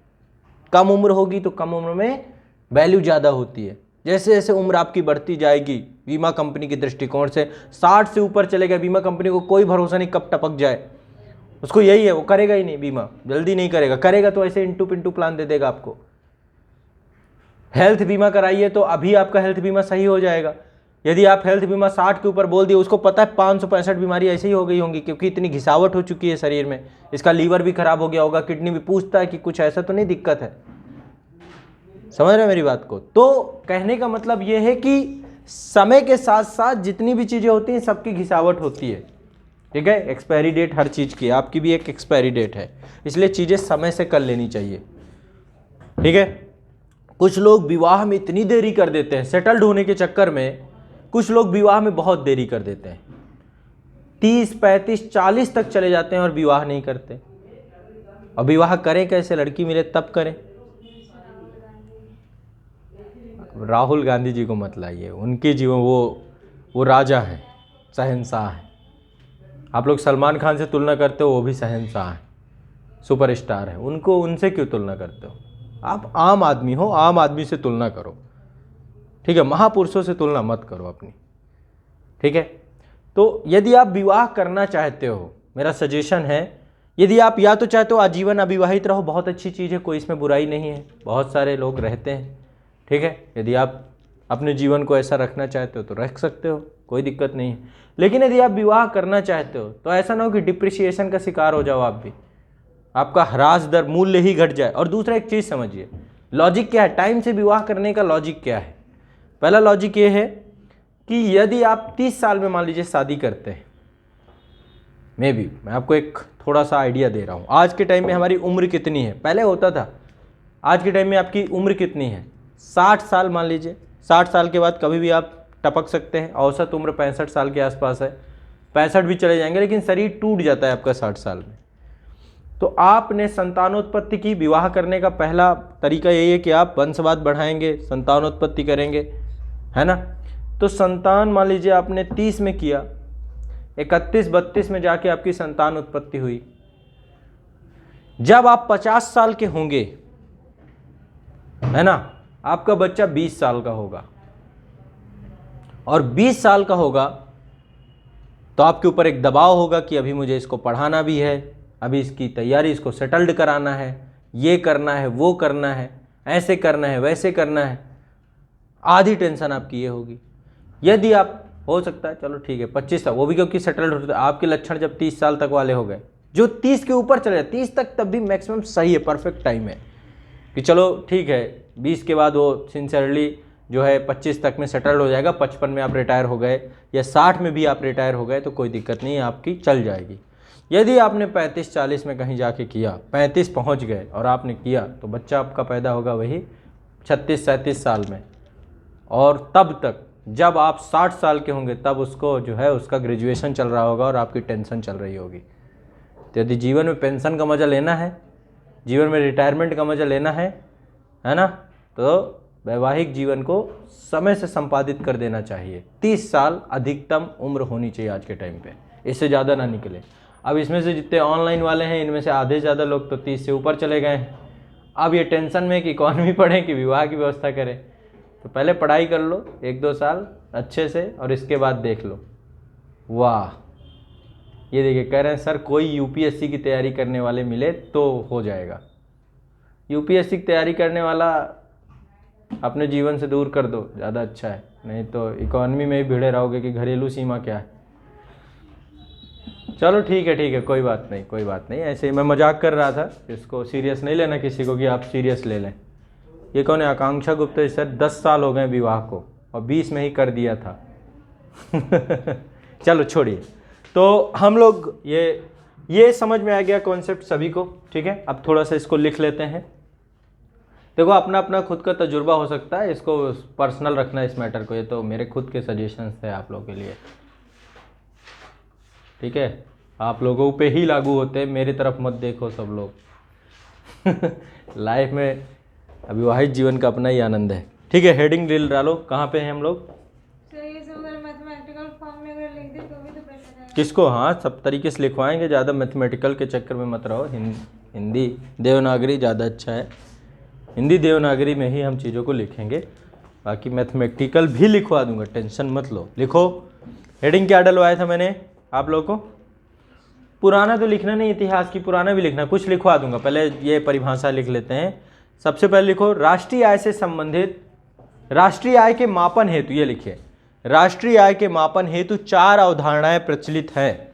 Speaker 1: कम उम्र होगी तो कम उम्र में वैल्यू ज़्यादा होती है। जैसे जैसे उम्र आपकी बढ़ती जाएगी, बीमा कंपनी के दृष्टिकोण से 60 से ऊपर चलेगा, बीमा कंपनी को कोई भरोसा नहीं कब टपक जाए, उसको यही है, वो करेगा ही नहीं बीमा, जल्दी नहीं करेगा, करेगा तो ऐसे इंटू पिंटू प्लान दे देगा आपको। हेल्थ बीमा कराइए तो अभी आपका हेल्थ बीमा सही हो जाएगा। यदि आप हेल्थ बीमा 60 के ऊपर बोल दिए, उसको पता है 565 बीमारी ऐसे ही हो गई होंगी, क्योंकि इतनी घिसावट हो चुकी है शरीर में, इसका लीवर भी खराब हो गया होगा, किडनी भी, पूछता है कि कुछ ऐसा तो नहीं दिक्कत है। समझ रहे हैं मेरी बात को। तो कहने का मतलब ये है कि समय के साथ साथ जितनी भी चीज़ें होती हैं सबकी घिसावट होती है। ठीक है, एक्सपायरी डेट हर चीज़ की, आपकी भी एक एक्सपायरी डेट है, इसलिए चीज़ें समय से कर लेनी चाहिए। ठीक है, कुछ लोग विवाह में इतनी देरी कर देते हैं, सेटल्ड होने के चक्कर में कुछ लोग विवाह में बहुत देरी कर देते हैं, 30, 35, 40 तक चले जाते हैं और विवाह नहीं करते। और विवाह करें कैसे, लड़की मिले तब करें। राहुल गांधी जी को मत लाइए, उनके जीवन, वो राजा हैं, शहंशाह हैं। आप लोग सलमान खान से तुलना करते हो, वो भी शहंशाह हैं, सुपरस्टार हैं, उनको उनसे क्यों तुलना करते हो। आप आम आदमी हो, आम आदमी से तुलना करो। ठीक है, महापुरुषों से तुलना मत करो अपनी। ठीक है, तो यदि आप विवाह करना चाहते हो, मेरा सजेशन है, यदि आप या तो चाहते हो आजीवन अविवाहित रहो, बहुत अच्छी चीज़ है, कोई इसमें बुराई नहीं है, बहुत सारे लोग रहते हैं। ठीक है, यदि आप अपने जीवन को ऐसा रखना चाहते हो तो रख सकते हो, कोई दिक्कत नहीं है। लेकिन यदि आप विवाह करना चाहते हो तो ऐसा ना हो कि डिप्रिसिएशन का शिकार हो जाओ आप भी, आपका ह्रास दर, मूल्य ही घट जाए। और दूसरा एक चीज़ समझिए, लॉजिक क्या है टाइम से विवाह करने का, लॉजिक क्या है। पहला लॉजिक ये है कि यदि आप 30 साल में मान लीजिए शादी करते हैं, मैं आपको एक थोड़ा सा आइडिया दे रहा हूँ। आज के टाइम में हमारी उम्र कितनी है, पहले होता था, आज के टाइम में आपकी उम्र कितनी है, 60 साल मान लीजिए। 60 साल के बाद कभी भी आप टपक सकते हैं, औसत उम्र 65 साल के आसपास है, 65 भी चले जाएंगे, लेकिन शरीर टूट जाता है आपका 60 साल में। तो आपने संतानोत्पत्ति की, विवाह करने का पहला तरीका यही है कि आप वंशवाद बढ़ाएंगे, संतानोत्पत्ति करेंगे, है ना। तो संतान मान लीजिए आपने 30 में किया, 31-32 में जाके आपकी संतान उत्पत्ति हुई। जब आप 50 साल के होंगे, है ना, आपका बच्चा 20 साल का होगा, और 20 साल का होगा तो आपके ऊपर एक दबाव होगा कि अभी मुझे इसको पढ़ाना भी है, अभी इसकी तैयारी, इसको सेटल्ड कराना है, ये करना है, वो करना है, ऐसे करना है, वैसे करना है। आधी टेंशन आपकी ये होगी। यदि आप, हो सकता है चलो ठीक है 25 तक, वो भी क्योंकि सेटल्ड होते, आपके लक्षण जब 30 साल तक वाले हो गए, जो 30 के ऊपर चले जाए, 30 तक तब भी मैक्सिमम सही है, परफेक्ट टाइम है कि चलो ठीक है, 20 के बाद वो सिंसियरली जो है 25 तक में सेटल्ड हो जाएगा, 55 में आप रिटायर हो गए या 60 में भी आप रिटायर हो गए तो कोई दिक्कत नहीं है, आपकी चल जाएगी। यदि आपने 35-40 में कहीं जाके किया, 35 पहुंच गए और आपने किया, तो बच्चा आपका पैदा होगा वही 36-37 साल में, और तब तक जब आप 60 साल के होंगे तब उसको जो है उसका ग्रेजुएशन चल रहा होगा और आपकी टेंशन चल रही होगी। तो यदि जीवन में पेंशन का मज़ा लेना है, जीवन में रिटायरमेंट का मज़ा लेना है ना, तो वैवाहिक जीवन को समय से संपादित कर देना चाहिए। 30 साल अधिकतम उम्र होनी चाहिए आज के टाइम पे, इससे ज़्यादा ना निकले। अब इसमें से जितने ऑनलाइन वाले हैं इनमें से आधे ज़्यादा लोग तो 30 से ऊपर चले गए हैं। अब ये टेंशन में कि इकॉनमी पढ़ें कि विवाह की व्यवस्था करें, तो पहले पढ़ाई कर लो 1-2 साल अच्छे से और इसके बाद देख लो। वाह, ये देखिए कह रहे हैं सर कोई यूपीएससी की तैयारी करने वाले मिले तो हो जाएगा। यूपीएससी की तैयारी करने वाला अपने जीवन से दूर कर दो, ज़्यादा अच्छा है, नहीं तो इकॉनमी में ही भिड़े रहोगे कि घरेलू सीमा क्या है। चलो ठीक है, कोई बात नहीं, ऐसे ही मैं मजाक कर रहा था, इसको सीरियस नहीं लेना किसी को कि आप सीरियस ले लें। ये कौन है? आकांक्षा गुप्ता सर, 10 साल हो गए विवाह को और 20 में ही कर दिया था। चलो छोड़िए। तो हम लोग ये समझ में आ गया कॉन्सेप्ट सभी को, ठीक है। अब थोड़ा सा इसको लिख लेते हैं। देखो अपना अपना खुद का तजुर्बा हो सकता है, इसको पर्सनल रखना इस मैटर को, ये तो मेरे खुद के सजेशंस थे आप लोगों के लिए, ठीक है। आप लोगों पे ही लागू होते हैं, मेरी तरफ मत देखो सब लोग। लाइफ में अविवाहित जीवन का अपना ही आनंद है, ठीक है। हेडिंग ड्रिल डालो, कहाँ पे हैं हम लोग?
Speaker 2: मैथमेटिकल फॉर्म में अगर लिख दे तो भी तो बेटर है।
Speaker 1: किसको? हाँ, सब तरीके से लिखवाएंगे, ज़्यादा मैथमेटिकल के चक्कर में मत रहो। हिंदी देवनागरी ज़्यादा अच्छा है, हिंदी देवनागरी में ही हम चीज़ों को लिखेंगे, बाकी मैथमेटिकल भी लिखवा दूंगा, टेंशन मत लो। लिखो, हेडिंग क्या डलवाया था मैंने आप लोगों को? पुराना तो लिखना नहीं, इतिहास की पुराना भी लिखना, कुछ लिखवा दूंगा। पहले ये परिभाषा लिख लेते हैं। सबसे पहले लिखो राष्ट्रीय आय से संबंधित, राष्ट्रीय आय के मापन हेतु, ये लिखिए, राष्ट्रीय आय के मापन हेतु 4 अवधारणाएं प्रचलित हैं।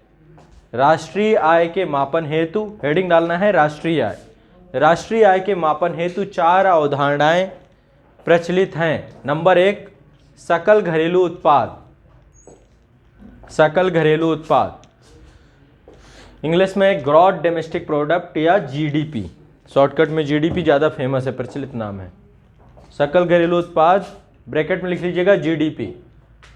Speaker 1: राष्ट्रीय आय के मापन हेतु, हेडिंग डालना है राष्ट्रीय आय, राष्ट्रीय आय के मापन हेतु 4 अवधारणाएं प्रचलित हैं। नंबर 1, सकल घरेलू उत्पाद, सकल घरेलू उत्पाद, इंग्लिश में ग्रॉस डोमेस्टिक प्रोडक्ट या जीडीपी, शॉर्टकट में जीडीपी ज़्यादा फेमस है, प्रचलित नाम है। सकल घरेलू उत्पाद ब्रैकेट में लिख लीजिएगा जीडीपी।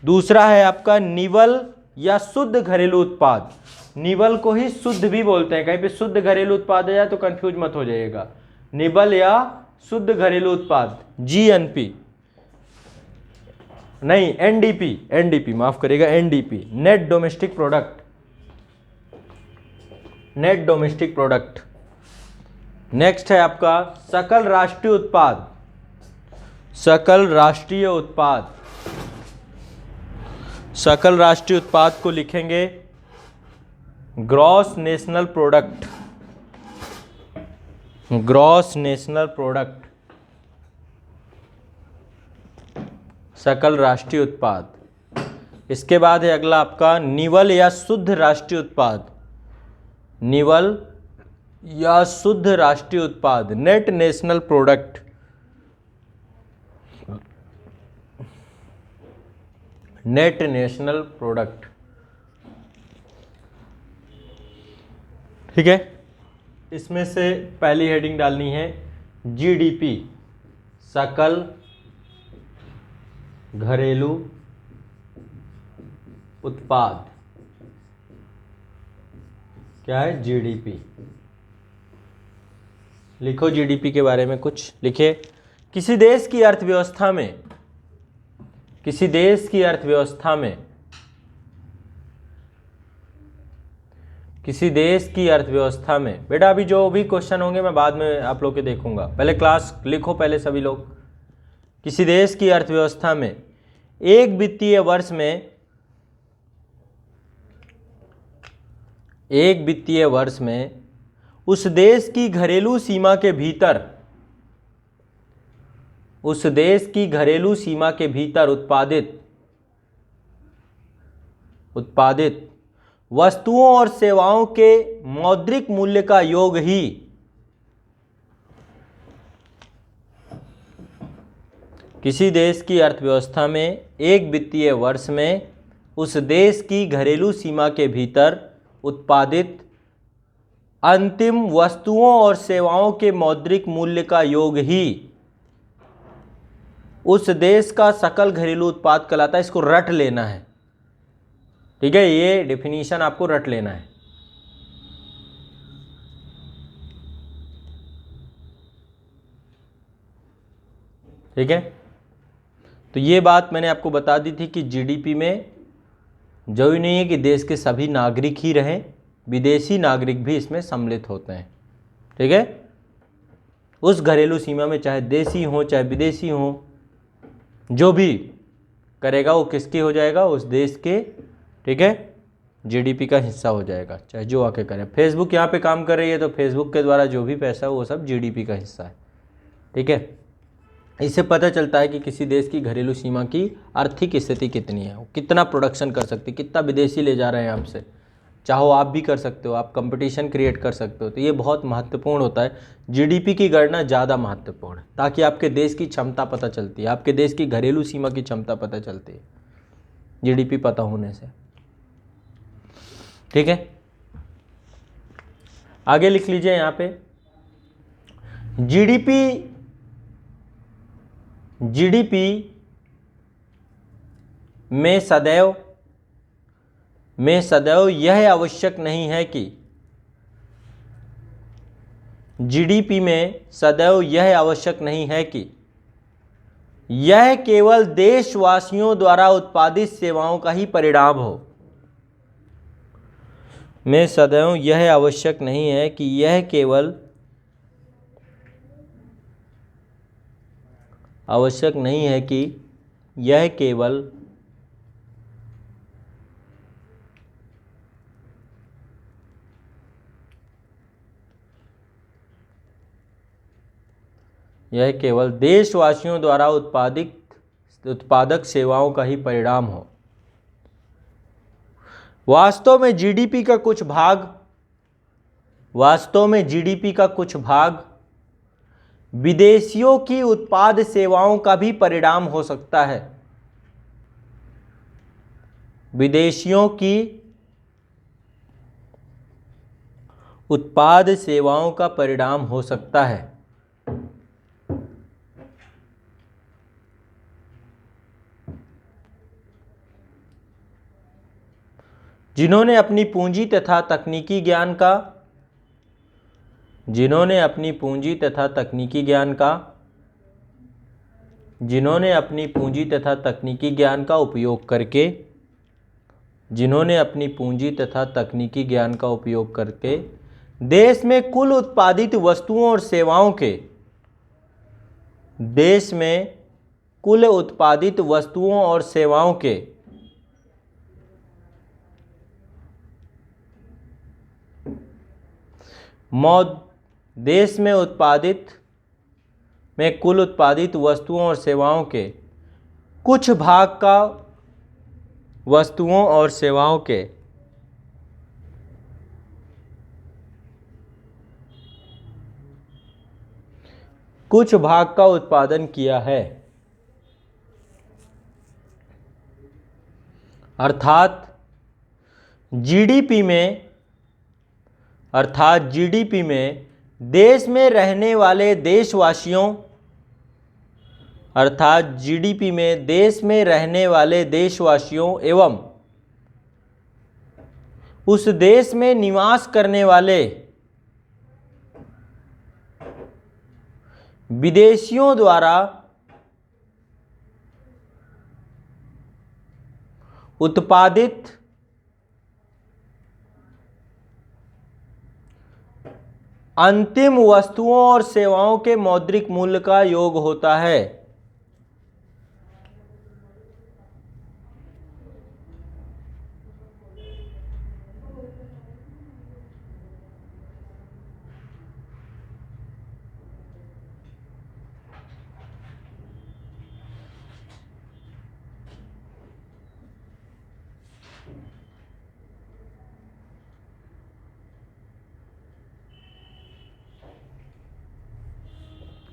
Speaker 1: दूसरा है आपका निवल या शुद्ध घरेलू उत्पाद, निवल को ही शुद्ध भी बोलते हैं, कहीं पे शुद्ध घरेलू उत्पाद आ जाए तो कंफ्यूज मत हो जाइएगा। निवल या शुद्ध घरेलू उत्पाद, जीएनपी नहीं, एनडीपी, एनडीपी माफ करिएगा, NDP, net domestic product, net domestic product. Next है आपका सकल राष्ट्रीय उत्पाद, सकल राष्ट्रीय उत्पाद, सकल राष्ट्रीय उत्पाद को लिखेंगे gross national product, gross national product, सकल राष्ट्रीय उत्पाद। इसके बाद है अगला आपका निवल या शुद्ध राष्ट्रीय उत्पाद, निवल या शुद्ध राष्ट्रीय उत्पाद, net national product, net national product, ठीक है। इसमें से पहली हेडिंग डालनी है जीडीपी, सकल घरेलू उत्पाद, क्या है? जीडीपी। लिखो जीडीपी के बारे में कुछ लिखे। किसी देश की अर्थव्यवस्था में, किसी देश की अर्थव्यवस्था में, किसी देश की अर्थव्यवस्था में, बेटा अभी जो भी क्वेश्चन होंगे मैं बाद में आप लोग के देखूंगा, पहले क्लास लिखो पहले सभी लोग। किसी देश की अर्थव्यवस्था में एक वित्तीय वर्ष में, एक वित्तीय वर्ष में उस देश की घरेलू सीमा के भीतर, उस देश की घरेलू सीमा के भीतर उत्पादित वस्तुओं और सेवाओं के मौद्रिक मूल्य का योग ही, किसी देश की अर्थव्यवस्था में एक वित्तीय वर्ष में उस देश की घरेलू सीमा के भीतर उत्पादित अंतिम वस्तुओं और सेवाओं के मौद्रिक मूल्य का योग ही उस देश का सकल घरेलू उत्पाद कहलाता है। इसको रट लेना है, ठीक है, ये डेफिनेशन आपको रट लेना है। ठीक है, तो ये बात मैंने आपको बता दी थी कि जीडीपी में जरूरी नहीं है कि देश के सभी नागरिक ही रहें, विदेशी नागरिक भी इसमें सम्मिलित होते हैं। ठीक है, उस घरेलू सीमा में चाहे देशी हो चाहे विदेशी हो, जो भी करेगा वो किसकी हो जाएगा, उस देश के, ठीक है, जीडीपी का हिस्सा हो जाएगा, चाहे जो आके करे। फेसबुक यहाँ पे काम कर रही है तो फेसबुक के द्वारा जो भी पैसा हो वो सब जीडीपी का हिस्सा है। ठीक है, इससे पता चलता है कि किसी देश की घरेलू सीमा की आर्थिक स्थिति कितनी है, वो कितना प्रोडक्शन कर सकती है, कितना विदेशी ले जा रहे हैं आपसे। चाहो आप भी कर सकते हो, आप कंपटीशन क्रिएट कर सकते हो। तो ये बहुत महत्वपूर्ण होता है, जीडीपी की गणना ज़्यादा महत्वपूर्ण है, ताकि आपके देश की क्षमता पता चलती है, आपके देश की घरेलू सीमा की क्षमता पता चलती है जीडीपी पता होने से। ठीक है, आगे लिख लीजिए यहाँ पे, जीडीपी में सदैव यह आवश्यक नहीं है कि जीडीपी में सदैव यह आवश्यक नहीं है कि यह केवल देशवासियों द्वारा उत्पादित सेवाओं का ही परिणाम हो। में सदैव यह आवश्यक नहीं है कि यह केवल आवश्यक नहीं है कि यह केवल देशवासियों द्वारा उत्पादक सेवाओं का ही परिणाम हो। वास्तव में जीडीपी का कुछ भाग विदेशियों की उत्पाद सेवाओं का भी परिणाम हो सकता है। विदेशियों की उत्पाद सेवाओं का परिणाम हो सकता है। जिन्होंने अपनी पूंजी तथा तकनीकी ज्ञान का उपयोग करके देश में कुल उत्पादित वस्तुओं और सेवाओं के कुल उत्पादित वस्तुओं और सेवाओं के कुछ भाग का उत्पादन किया है। अर्थात जीडीपी में देश में रहने वाले देशवासियों एवं उस देश में निवास करने वाले विदेशियों द्वारा उत्पादित अंतिम वस्तुओं और सेवाओं के मौद्रिक मूल्य का योग होता है।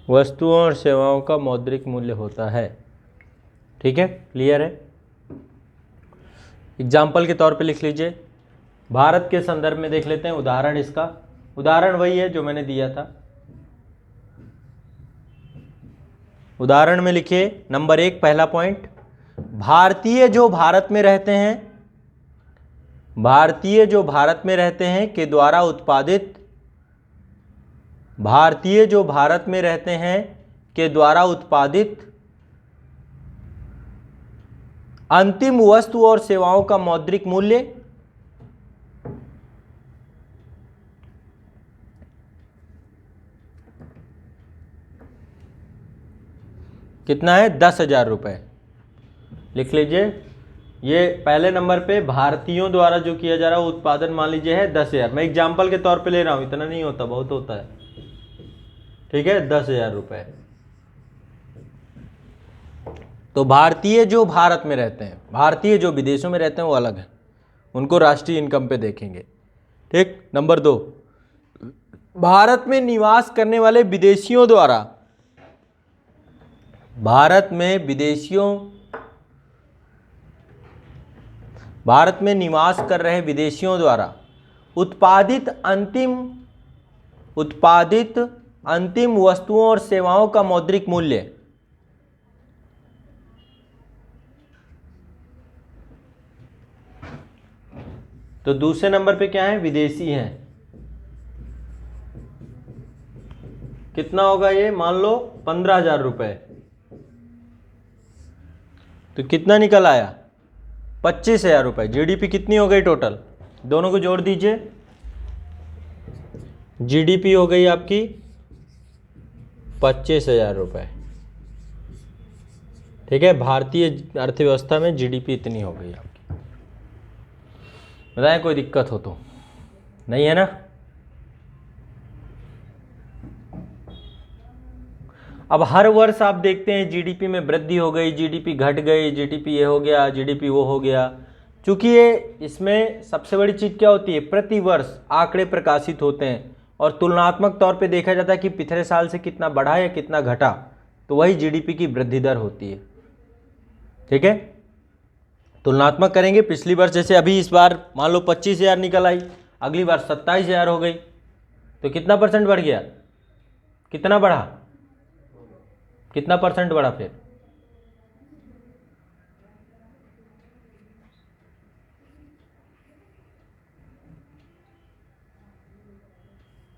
Speaker 1: वस्तुओं और सेवाओं का मौद्रिक मूल्य होता है। ठीक है, क्लियर है। एग्जाम्पल के तौर पे लिख लीजिए, भारत के संदर्भ में देख लेते हैं उदाहरण इसका। उदाहरण वही है जो मैंने दिया था। उदाहरण में लिखिए नंबर 1 पहला पॉइंट, भारतीय जो भारत में रहते हैं, भारतीय जो भारत में रहते हैं के द्वारा उत्पादित, भारतीय जो भारत में रहते हैं के द्वारा उत्पादित अंतिम वस्तु और सेवाओं का मौद्रिक मूल्य कितना है? 10,000 रुपये। लिख लीजिए, ये पहले नंबर पे भारतीयों द्वारा जो किया जा रहा है उत्पादन मान लीजिए है 10,000। मैं एग्जाम्पल के तौर पे ले रहा हूं, इतना नहीं होता, बहुत होता है, ठीक है, 10,000 रुपये। तो भारतीय जो भारत में रहते हैं, भारतीय जो विदेशों में रहते हैं वो अलग है, उनको राष्ट्रीय इनकम पे देखेंगे, ठीक। नंबर 2, भारत में निवास करने वाले विदेशियों द्वारा, भारत में निवास कर रहे विदेशियों द्वारा उत्पादित अंतिम वस्तुओं और सेवाओं का मौद्रिक मूल्य, तो दूसरे नंबर पे क्या है? विदेशी हैं। कितना होगा ये? मान लो 15,000 रुपये, तो कितना निकल आया? 25,000 रुपये। जीडीपी कितनी हो गई टोटल? दोनों को जोड़ दीजिए, जीडीपी हो गई आपकी 25,000 रुपये, ठीक है। भारतीय अर्थव्यवस्था में जीडीपी इतनी हो गई आपकी। बताएं कोई दिक्कत हो तो? नहीं है ना? अब हर वर्ष आप देखते हैं जीडीपी में वृद्धि हो गई, जीडीपी घट गई, जीडीपी ये हो गया, जीडीपी वो हो गया। चूंकि ये इसमें सबसे बड़ी चीज़ क्या होती है? प्रति वर्ष आंकड़े प्रकाशित होते हैं और तुलनात्मक तौर पे देखा जाता है कि पिछले साल से कितना बढ़ा या कितना घटा, तो वही जीडीपी की वृद्धि दर होती है, ठीक है। तुलनात्मक करेंगे, पिछली वर्ष जैसे अभी इस बार मान लो 25,000 निकल आई, अगली बार 27,000 हो गई, तो कितना परसेंट बढ़ गया? कितना बढ़ा? कितना परसेंट बढ़ा फिर?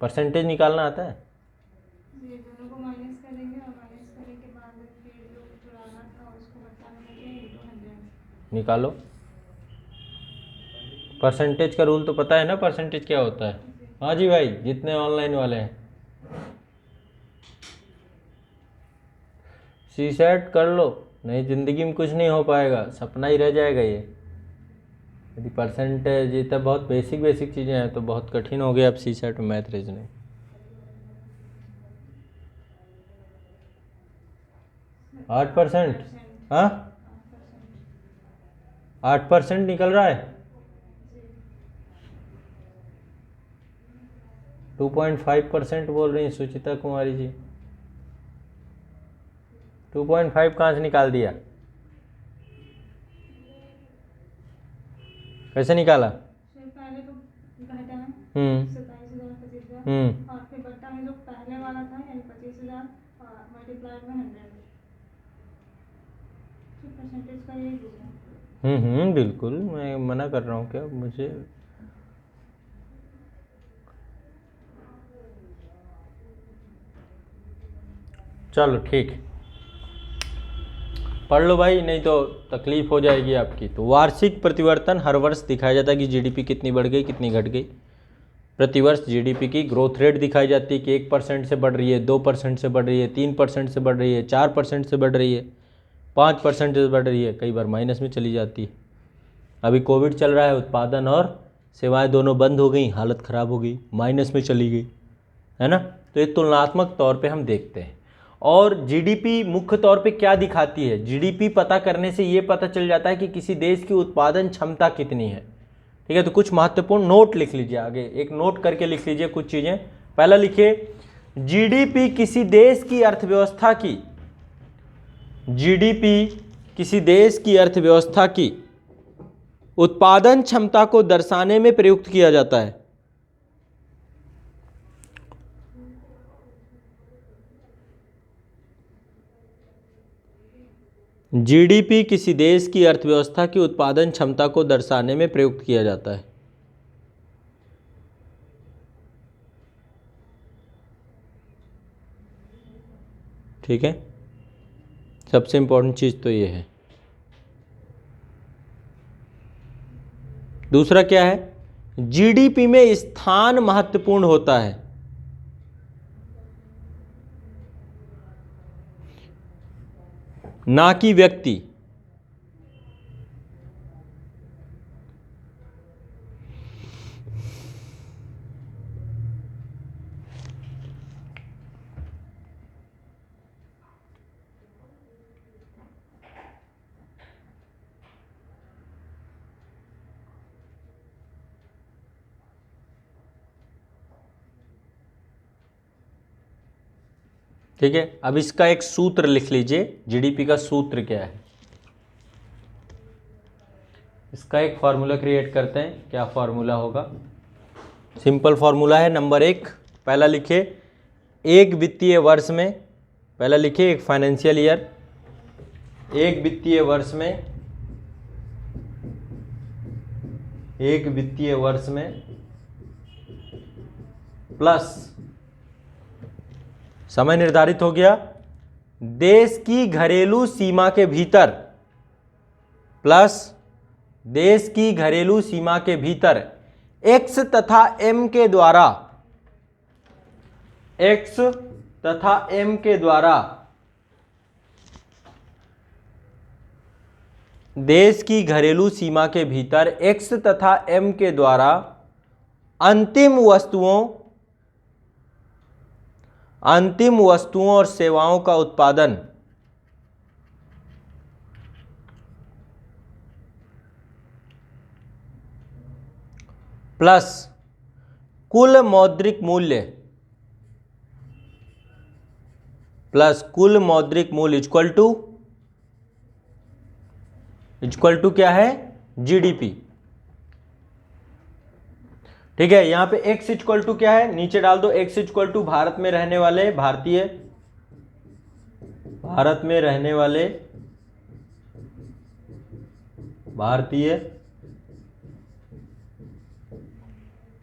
Speaker 1: परसेंटेज निकालना आता है?
Speaker 2: ये दोनों को माइनस करेंगे और माइनस करने के बाद फिर जो पुराना था उसको बचाने के लिए 200।
Speaker 1: निकालो। परसेंटेज का रूल तो पता है ना, परसेंटेज क्या होता है? हाँ जी भाई, जितने ऑनलाइन वाले हैं सीसेट कर लो, नहीं ज़िंदगी में कुछ नहीं हो पाएगा, सपना ही रह जाएगा ये। यदि परसेंटेज, ये तो बहुत बेसिक चीज़ें हैं, तो बहुत कठिन हो गया अब सीसेट में मैथ रीजनिंग। आठ परसेंट? हाँ, 8% निकल रहा है। 2.5% बोल रही हैं सुचिता कुमारी जी। 2.5 कहाँ से निकाल दिया? कैसे निकाला?
Speaker 2: पहले तो घटा है 27,000
Speaker 1: हम्म
Speaker 2: और फिर बट्टा में जो पहले वाला था यानी 25,000 मल्टीप्लाइड में 100, तो परसेंटेज का यही दूसरा।
Speaker 1: बिल्कुल, मैं मना कर रहा हूँ क्या? मुझे चलो ठीक, पढ़ लो भाई, नहीं तो तकलीफ हो जाएगी आपकी। तो वार्षिक प्रतिवर्तन हर वर्ष दिखाया जाता है कि जीडीपी कितनी बढ़ गई, कितनी घट गई। प्रतिवर्ष जीडीपी की ग्रोथ रेट दिखाई जाती है कि 1% से बढ़ रही है, 2% से बढ़ रही है, 3% से बढ़ रही है, 4% से बढ़ रही है, 5% से बढ़ रही है, कई बार माइनस में चली जाती है। अभी कोविड चल रहा है, उत्पादन और सेवाएं दोनों बंद हो गई, हालत ख़राब हो गई, माइनस में चली गई, है ना। तो ये तुलनात्मक तौर पे हम देखते हैं। और जीडीपी मुख्य तौर पे क्या दिखाती है? जीडीपी पता करने से ये पता चल जाता है कि किसी देश की उत्पादन क्षमता कितनी है, ठीक है। तो कुछ महत्वपूर्ण नोट लिख लीजिए, आगे एक नोट करके लिख लीजिए कुछ चीज़ें। पहला लिखिए, जीडीपी किसी देश की अर्थव्यवस्था की, जीडीपी किसी देश की अर्थव्यवस्था की उत्पादन क्षमता को दर्शाने में प्रयुक्त किया जाता है। जीडीपी किसी देश की अर्थव्यवस्था की उत्पादन क्षमता को दर्शाने में प्रयुक्त किया जाता है। ठीक है, सबसे इंपॉर्टेंट चीज तो ये है। दूसरा क्या है, जीडीपी में स्थान महत्वपूर्ण होता है। ना कि व्यक्ति। ठीक है, अब इसका एक सूत्र लिख लीजिए, जीडीपी का सूत्र क्या है। इसका एक फॉर्मूला क्रिएट करते हैं। क्या फॉर्मूला होगा? सिंपल फॉर्मूला है। नंबर 1 पहला लिखिए, एक वित्तीय वर्ष में, पहला लिखिए एक फाइनेंशियल ईयर, एक वित्तीय वर्ष में, एक वित्तीय वर्ष में प्लस समय निर्धारित हो गया, देश की घरेलू सीमा के भीतर, प्लस देश की घरेलू सीमा के भीतर x तथा m के द्वारा, x तथा m के द्वारा देश की घरेलू सीमा के भीतर x तथा m के द्वारा अंतिम वस्तुओं और सेवाओं का उत्पादन प्लस कुल मौद्रिक मूल्य इक्वल टू क्या है? जीडीपी। ठीक है, यहां पे x इक्वल टू क्या है, नीचे डाल दो। x इक्वल टू भारत में रहने वाले भारतीय,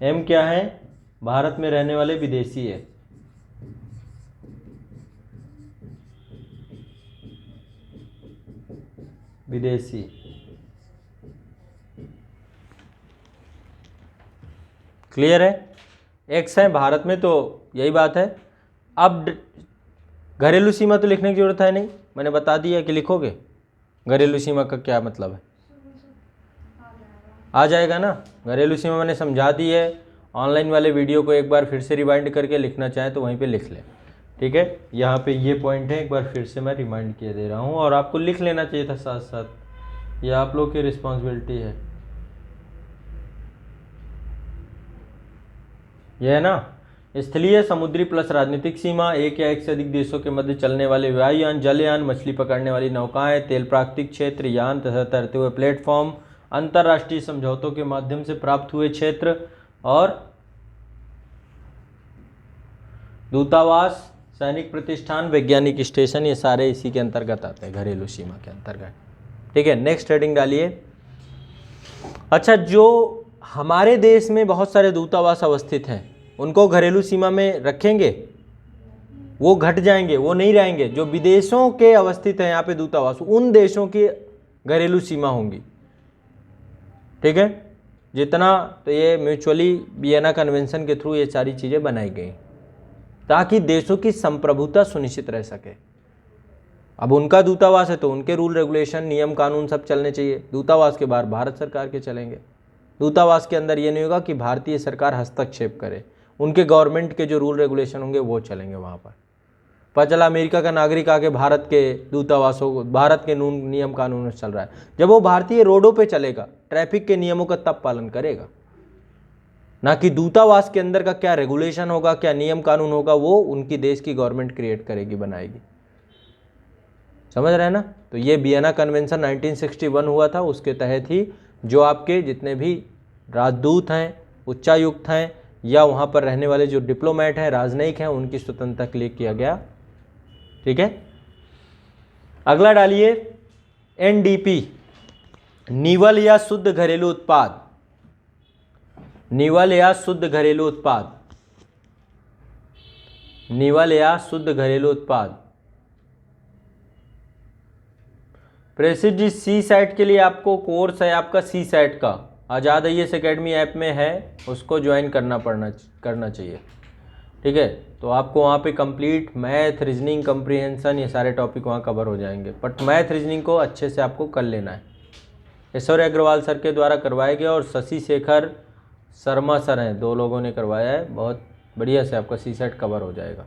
Speaker 1: m क्या है? भारत में रहने वाले विदेशी है। विदेशी। क्लियर है? x है भारत में, तो यही बात है। अब घरेलू सीमा तो लिखने की जरूरत है नहीं, मैंने बता दिया कि लिखोगे। घरेलू सीमा का क्या मतलब है? आ जाएगा ना। घरेलू सीमा मैंने समझा दी है। ऑनलाइन वाले वीडियो को एक बार फिर से रिवाइंड करके लिखना चाहें तो वहीं पे लिख लें। ठीक है, यहाँ पे ये पॉइंट है, एक बार फिर से मैं रिमाइंड किए दे रहा हूँ, और आपको लिख लेना चाहिए था साथ साथ। ये आप लोग की रिस्पॉन्सिबिलिटी है। यह है ना, स्थलीय, समुद्री प्लस राजनीतिक सीमा, एक या एक से अधिक देशों के मध्य चलने वाले वायुयान, जलयान, मछली पकड़ने वाली नौकाएं, तेल प्राकृतिक क्षेत्र, यान तथा तैरते हुए प्लेटफॉर्म, अंतर्राष्ट्रीय समझौतों के माध्यम से प्राप्त हुए क्षेत्र, और दूतावास, सैनिक प्रतिष्ठान, वैज्ञानिक स्टेशन, ये सारे इसी के अंतर्गत आते हैं, घरेलू सीमा के अंतर्गत। ठीक है, नेक्स्ट हेडिंग डालिए। अच्छा, जो हमारे देश में बहुत सारे दूतावास अवस्थित हैं, उनको घरेलू सीमा में रखेंगे? वो घट जाएंगे, वो नहीं रहेंगे। जो विदेशों के अवस्थित हैं यहाँ पे दूतावास, उन देशों की घरेलू सीमा होंगी। ठीक है, जितना तो ये म्यूचुअली वियना कन्वेंशन के थ्रू ये सारी चीज़ें बनाई गई ताकि देशों की संप्रभुता सुनिश्चित रह सके। अब उनका दूतावास है तो उनके रूल रेगुलेशन, नियम कानून सब चलने चाहिए। दूतावास के बाहर भारत सरकार के चलेंगे। दूतावास के अंदर ये नहीं होगा कि भारतीय सरकार हस्तक्षेप करे, उनके गवर्नमेंट के जो रूल रेगुलेशन होंगे वो चलेंगे वहाँ पर। पता चला अमेरिका का नागरिक आके भारत के दूतावासों, भारत के नियम कानून में चल रहा है, जब वो भारतीय रोडों पे चलेगा, ट्रैफिक के नियमों का तब पालन करेगा, ना कि दूतावास के अंदर का क्या रेगुलेशन होगा, क्या नियम कानून होगा, वो उनकी देश की गवर्नमेंट क्रिएट करेगी, बनाएगी। समझ रहे हैं ना? तो ये वियना कन्वेंशन 1961 हुआ था, उसके तहत ही जो आपके जितने भी राजदूत हैं, उच्चायुक्त हैं, या वहाँ पर रहने वाले जो डिप्लोमेट हैं, राजनयिक हैं, उनकी स्वतंत्रता के लिए किया गया। ठीक है, अगला डालिए, एनडीपी, निवल या शुद्ध घरेलू उत्पाद, निवल या शुद्ध घरेलू उत्पाद, निवल या शुद्ध घरेलू उत्पाद। प्रेसिड जी, सी सेट के लिए आपको कोर्स है आपका सी सेट का, आज़ाद IAS एकेडमी ऐप में है, उसको ज्वाइन करना चाहिए। ठीक है, तो आपको वहाँ पे कंप्लीट मैथ, रीजनिंग, कम्प्रीहेंशन, ये सारे टॉपिक वहाँ कवर हो जाएंगे। बट मैथ रीजनिंग को अच्छे से आपको कर लेना है। ऐश्वर्य अग्रवाल सर के द्वारा करवाया गया और शशि शेखर शर्मा सर हैं, 2 लोगों ने करवाया है। बहुत बढ़िया से आपका सी सेट कवर हो जाएगा।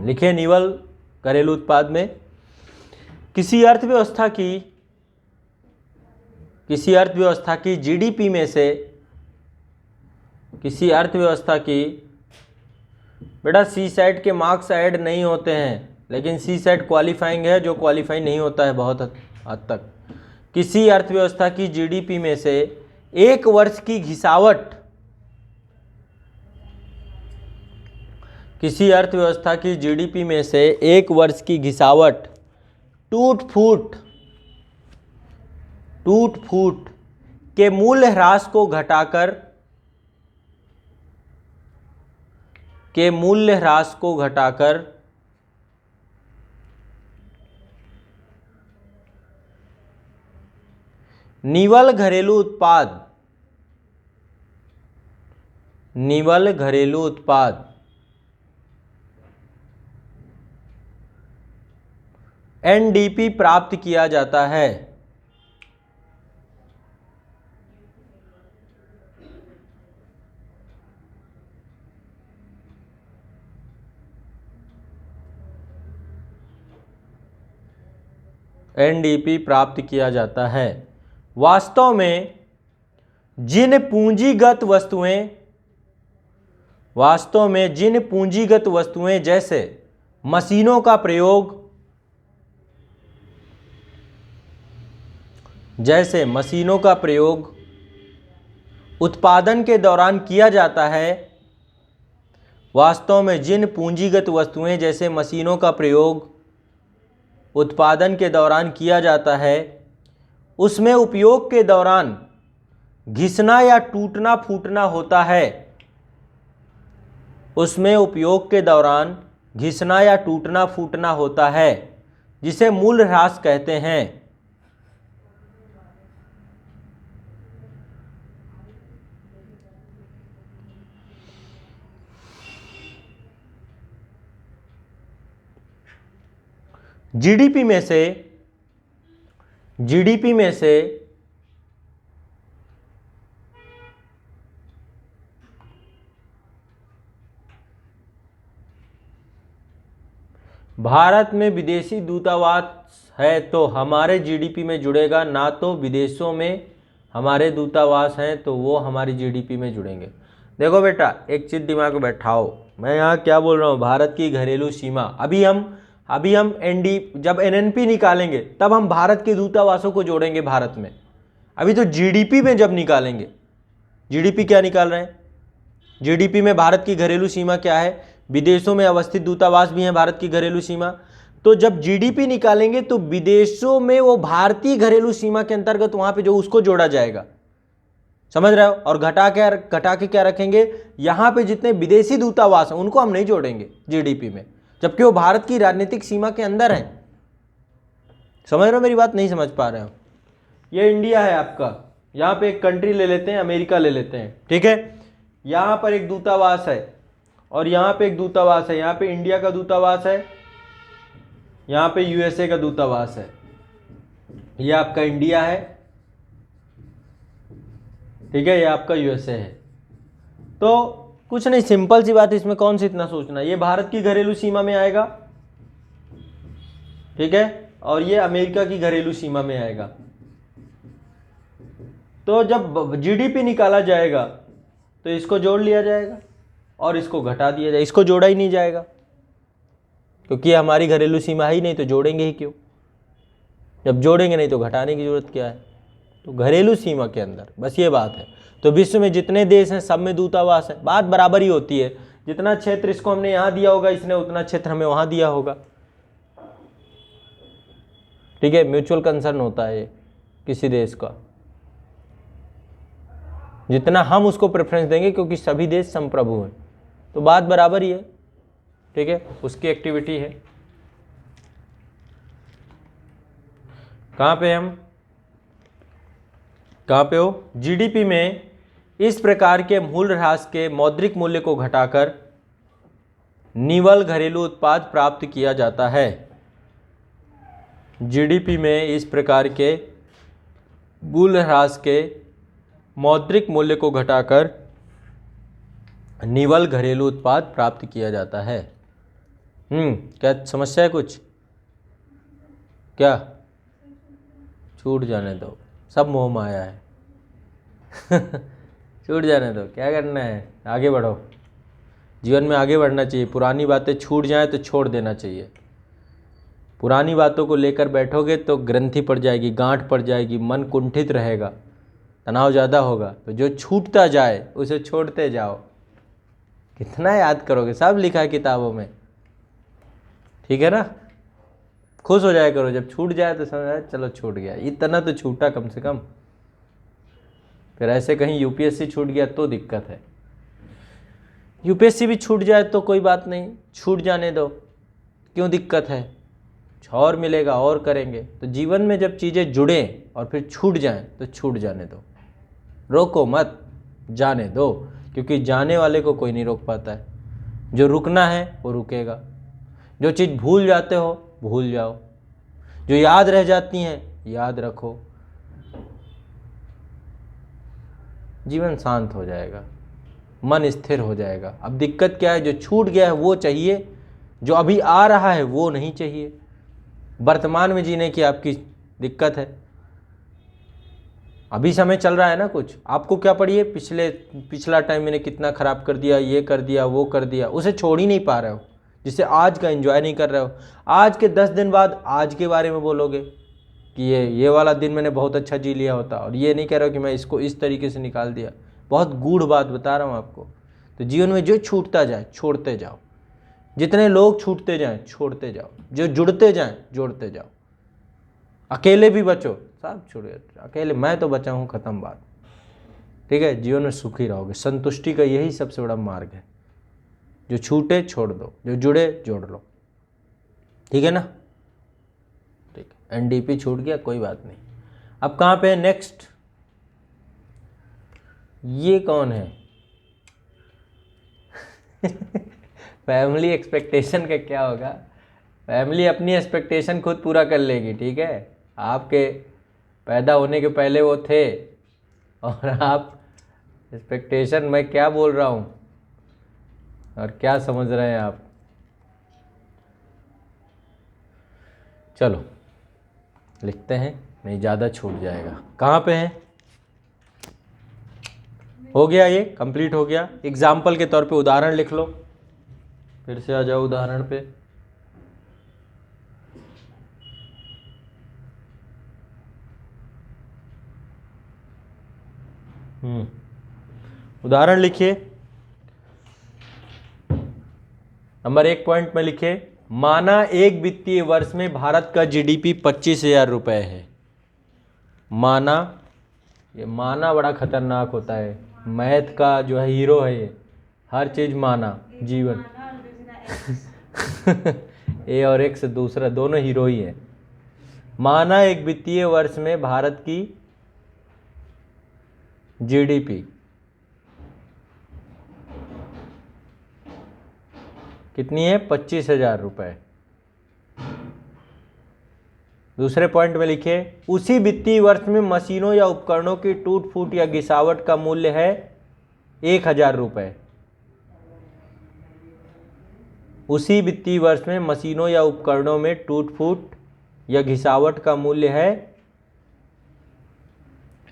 Speaker 1: लिखिए, निवल घरेलू उत्पाद में किसी अर्थव्यवस्था की जीडीपी में से, किसी अर्थव्यवस्था की, बेटा सी सेट के मार्क्स ऐड नहीं होते हैं, लेकिन सी सेट क्वालिफाइंग है, जो क्वालिफाई नहीं होता है बहुत हद तक। किसी अर्थव्यवस्था की जीडीपी में से एक वर्ष की घिसावट, किसी अर्थव्यवस्था की जीडीपी में से एक वर्ष की घिसावट टूट फूट के मूल्य ह्रास को घटाकर निवल घरेलू उत्पाद एनडीपी प्राप्त किया जाता है। एनडीपी प्राप्त किया जाता है। वास्तव में जिन पूंजीगत वस्तुएं जैसे मशीनों का प्रयोग उत्पादन के दौरान किया जाता है, वास्तव में जिन पूंजीगत वस्तुएं जैसे मशीनों का प्रयोग उत्पादन के दौरान किया जाता है, उसमें उपयोग के दौरान घिसना या टूटना फूटना होता है। उसमें उपयोग के दौरान घिसना या टूटना फूटना होता है, जिसे मूल्य ह्रास कहते हैं। जीडीपी में से भारत में विदेशी दूतावास है तो हमारे जीडीपी में जुड़ेगा, ना तो विदेशों में हमारे दूतावास हैं तो वो हमारी जीडीपी में जुड़ेंगे। देखो बेटा, एक चीज़ दिमाग में बैठाओ, मैं यहाँ क्या बोल रहा हूँ, भारत की घरेलू सीमा। अभी हम जब एनएनपी निकालेंगे तब हम भारत के दूतावासों को जोड़ेंगे भारत में। अभी तो जीडीपी में जब निकालेंगे, जीडीपी क्या निकाल रहे हैं, जीडीपी में भारत की घरेलू सीमा क्या है, विदेशों में अवस्थित दूतावास भी हैं भारत की घरेलू सीमा। तो जब जीडीपी निकालेंगे तो विदेशों में वो भारतीय घरेलू सीमा के अंतर्गत वहां पे जो उसको जोड़ा जाएगा, समझ रहे हो। और घटा के क्या रखेंगे, यहां पे जितने विदेशी दूतावास हैं उनको हम नहीं जोड़ेंगे जीडीपी में, जबकि वो भारत की राजनीतिक सीमा के अंदर हैं। समझ रहे हो मेरी बात, नहीं समझ पा रहे हो। ये इंडिया है आपका, यहाँ पे एक कंट्री ले लेते हैं, अमेरिका ले लेते हैं, ठीक है। यहाँ पर एक दूतावास है और यहाँ पे एक दूतावास है, यहाँ पे इंडिया का दूतावास है, यहाँ पे यूएसए का दूतावास है। ये आपका इंडिया है, ठीक है, ये आपका यूएसए है। तो कुछ नहीं, सिंपल सी बात, इसमें कौन सी इतना सोचना। ये भारत की घरेलू सीमा में आएगा, ठीक है, और ये अमेरिका की घरेलू सीमा में आएगा। तो जब जीडीपी निकाला जाएगा तो इसको जोड़ लिया जाएगा और इसको घटा दिया जाएगा, इसको जोड़ा ही नहीं जाएगा क्योंकि हमारी घरेलू सीमा ही नहीं, तो जोड़ेंगे ही क्यों। जब जोड़ेंगे नहीं तो घटाने की जरूरत क्या है। तो घरेलू सीमा के अंदर बस ये बात है। तो विश्व में जितने देश हैं सब में दूतावास है, बात बराबर ही होती है। जितना क्षेत्र इसको हमने यहाँ दिया होगा, इसने उतना क्षेत्र हमें वहाँ दिया होगा। ठीक है, म्यूचुअल कंसर्न होता है ये किसी देश का, जितना हम उसको प्रेफरेंस देंगे, क्योंकि सभी देश संप्रभु हैं, तो बात बराबर ही है। ठीक है, उसकी एक्टिविटी है। कहाँ पे हम, कहाँ पे हो, जीडीपी में इस प्रकार के मूल्यह्रास के मौद्रिक मूल्य को घटाकर निवल घरेलू उत्पाद प्राप्त किया जाता है। जीडीपी में इस प्रकार के मूल्यह्रास के मौद्रिक मूल्य को घटाकर निवल घरेलू उत्पाद प्राप्त किया जाता है। क्या समस्या है कुछ? क्या? छूट जाने दो, सब मोह माया है। छूट जाने दो, क्या करना है, आगे बढ़ो। जीवन में आगे बढ़ना चाहिए। पुरानी बातें छूट जाएं तो छोड़ देना चाहिए। पुरानी बातों को लेकर बैठोगे तो ग्रंथि पड़ जाएगी, गांठ पड़ जाएगी, मन कुंठित रहेगा, तनाव ज़्यादा होगा। तो जो छूटता जाए उसे छोड़ते जाओ। कितना याद करोगे, सब लिखा है किताबों में, ठीक है ना। खुश हो जाया करो जब छूट जाए तो समझ आए चलो छूट गया, इतना तो छूटा कम से कम। फिर ऐसे कहीं यूपीएससी छूट गया तो दिक्कत है। यूपीएससी भी छूट जाए तो कोई बात नहीं, छूट जाने दो, क्यों दिक्कत है, और मिलेगा और करेंगे। तो जीवन में जब चीज़ें जुड़ें और फिर छूट जाएं तो छूट जाने दो, रोको मत, जाने दो, क्योंकि जाने वाले को कोई नहीं रोक पाता है। जो रुकना है वो रुकेगा। जो चीज़ भूल जाते हो भूल जाओ, जो याद रह जाती हैं याद रखो, जीवन शांत हो जाएगा, मन स्थिर हो जाएगा। अब दिक्कत क्या है, जो छूट गया है वो चाहिए, जो अभी आ रहा है वो नहीं चाहिए। वर्तमान में जीने की आपकी दिक्कत है। अभी समय चल रहा है ना, कुछ आपको क्या पड़ी है, पिछला टाइम मैंने कितना खराब कर दिया, ये कर दिया, वो कर दिया, उसे छोड़ ही नहीं पा रहे हो, जिससे आज का एंजॉय नहीं कर रहे हो। आज के 10 दिन बाद आज के बारे में बोलोगे कि ये वाला दिन मैंने बहुत अच्छा जी लिया होता, और ये नहीं कह रहा हो कि मैं इसको इस तरीके से निकाल दिया। बहुत गूढ़ बात बता रहा हूँ आपको। तो जीवन में जो छूटता जाए छोड़ते जाओ, जितने लोग छूटते जाएं छोड़ते जाओ, जो जुड़ते जाएं जोड़ते जाओ। अकेले भी बचो, सब छोड़, अकेले मैं तो बचा हूँ, खत्म बात। ठीक है, जीवन में सुखी रहोगे। संतुष्टि का यही सबसे बड़ा मार्ग है। जो छूटे छोड़ दो, जो जुड़े जोड़ लो, ठीक है ना। ठीक है, एनडीपी छूट गया कोई बात नहीं। अब कहाँ पे है नेक्स्ट, ये कौन है? फैमिली एक्सपेक्टेशन का क्या होगा? फैमिली अपनी एक्सपेक्टेशन खुद पूरा कर लेगी, ठीक है। आपके पैदा होने के पहले वो थे, और आप एक्सपेक्टेशन, मैं क्या बोल रहा हूँ और क्या समझ रहे हैं आप। चलो लिखते हैं, नहीं ज़्यादा छूट जाएगा। कहाँ पे है? हो गया, ये कंप्लीट हो गया। एग्जाम्पल के तौर पे उदाहरण लिख लो, फिर से आ जाओ उदाहरण पे। उदाहरण लिखिए। नंबर 1 पॉइंट में लिखे, माना एक वित्तीय वर्ष में भारत का जीडीपी 25,000 रुपये है। माना, ये माना बड़ा खतरनाक होता है, मैथ का जो है हीरो है ये, हर चीज़ माना, जीवन। ए और एक से दूसरा दोनों हीरो ही है। माना एक वित्तीय वर्ष में भारत की जीडीपी कितनी है? 25,000 रुपये। दूसरे पॉइंट में लिखे, उसी वित्तीय वर्ष में मशीनों या उपकरणों की टूट फूट या घिसावट का मूल्य है 1,000 रुपये। उसी वित्तीय वर्ष में मशीनों या उपकरणों में टूट फूट या घिसावट का मूल्य है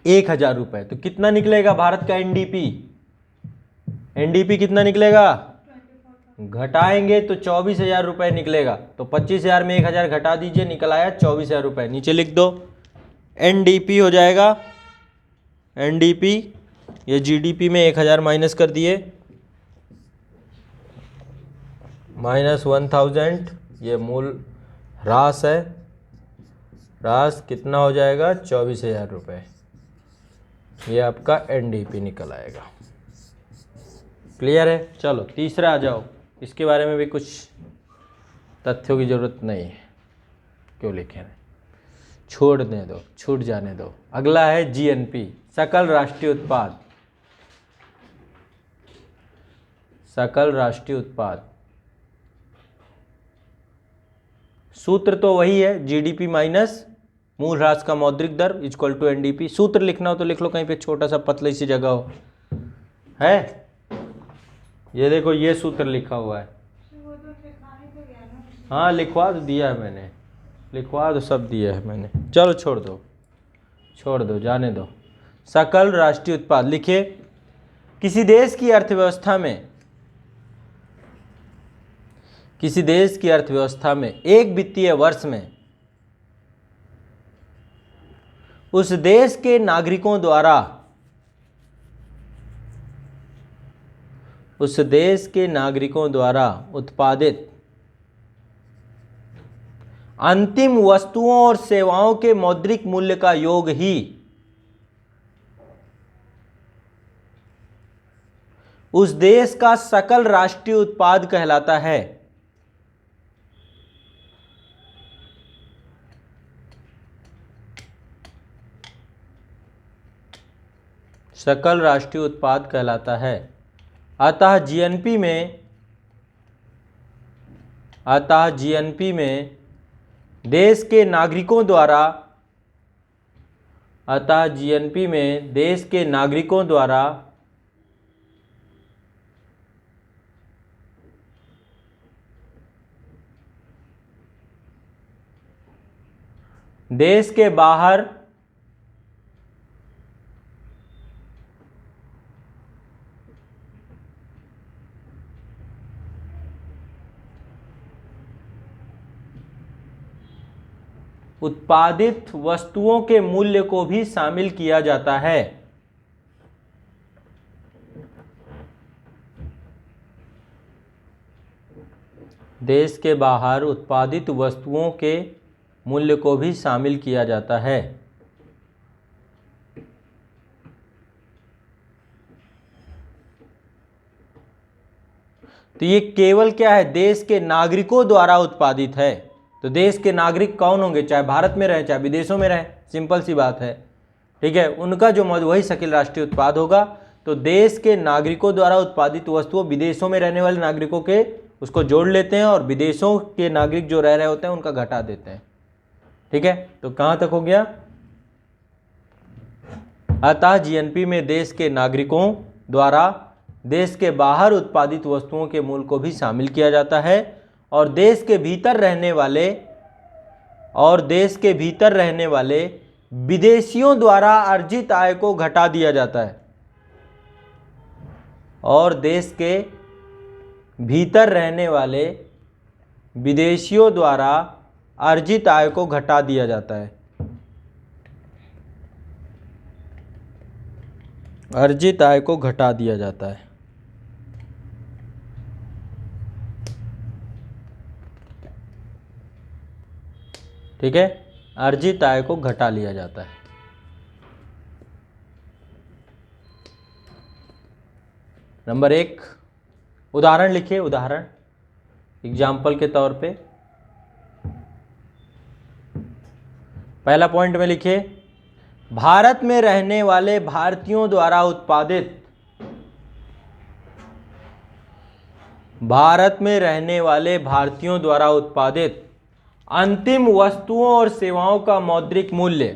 Speaker 1: 1,000 रुपये। तो कितना निकलेगा भारत का एनडीपी? एनडीपी कितना निकलेगा? घटाएंगे तो 24,000 रुपये निकलेगा। तो 25,000 में 1,000 घटा दीजिए, निकल आया 24,000 रुपये। नीचे लिख दो, एनडीपी हो जाएगा। एनडीपी, ये जीडीपी में 1,000 माइनस कर दिए, -1,000, ये मूल ह्रास है, राशि कितना हो जाएगा, 24,000 रुपये। ये आपका एनडीपी निकल आएगा। क्लियर है। चलो तीसरा आ जाओ, इसके बारे में भी कुछ तथ्यों की ज़रूरत नहीं है, क्यों लिखे हैं, छोड़ने दो, छूट जाने दो। अगला है जीएनपी, सकल राष्ट्रीय उत्पाद। सकल राष्ट्रीय उत्पाद सूत्र तो वही है, जीडीपी माइनस मूल राष्ट्र का मौद्रिक दर इक्वल टू एनडीपी। सूत्र लिखना हो तो लिख लो कहीं पे, छोटा सा पतली सी जगह हो, है ये देखो ये सूत्र लिखा हुआ है।
Speaker 2: वो तो लिखाने तो गया ना।
Speaker 1: हाँ लिखवा तो दिया है मैंने, लिखवा तो सब दिया है मैंने। चलो छोड़ दो, छोड़ दो, जाने दो। सकल राष्ट्रीय उत्पाद लिखिए, किसी देश की अर्थव्यवस्था में, किसी देश की अर्थव्यवस्था में एक वित्तीय वर्ष में उस देश के नागरिकों द्वारा, उस देश के नागरिकों द्वारा उत्पादित अंतिम वस्तुओं और सेवाओं के मौद्रिक मूल्य का योग ही उस देश का सकल राष्ट्रीय उत्पाद कहलाता है। सकल राष्ट्रीय उत्पाद कहलाता है। अतः जीएनपी में देश के नागरिकों द्वारा, अतः जीएनपी में देश के नागरिकों द्वारा देश के बाहर उत्पादित वस्तुओं के मूल्य को भी शामिल किया जाता है। देश के बाहर उत्पादित वस्तुओं के मूल्य को भी शामिल किया जाता है। तो ये केवल क्या है, देश के नागरिकों द्वारा उत्पादित है। तो देश के नागरिक कौन होंगे, चाहे भारत में रहें चाहे विदेशों में रहें, सिंपल सी बात है, ठीक है। उनका जो वही सकल राष्ट्रीय उत्पाद होगा। तो देश के नागरिकों द्वारा उत्पादित वस्तुओं, विदेशों में रहने वाले नागरिकों के उसको जोड़ लेते हैं, और विदेशों के नागरिक जो रह रहे होते हैं उनका घटा देते हैं, ठीक है। तो कहाँ तक हो गया। अतः जीएनपी में देश के नागरिकों द्वारा देश के बाहर उत्पादित वस्तुओं के मूल्य को भी शामिल किया जाता है, और देश के भीतर रहने वाले विदेशियों द्वारा अर्जित आय को घटा दिया जाता है। और देश के भीतर रहने वाले विदेशियों द्वारा अर्जित आय को घटा दिया जाता है। अर्जित आय को घटा दिया जाता है। ठीक है, अर्जित आय को घटा लिया जाता है। नंबर 1 उदाहरण लिखिए, उदाहरण एग्जाम्पल के तौर पे। पहला पॉइंट में लिखिए, भारत में रहने वाले भारतीयों द्वारा उत्पादित, भारत में रहने वाले भारतीयों द्वारा उत्पादित अंतिम वस्तुओं और सेवाओं का मौद्रिक मूल्य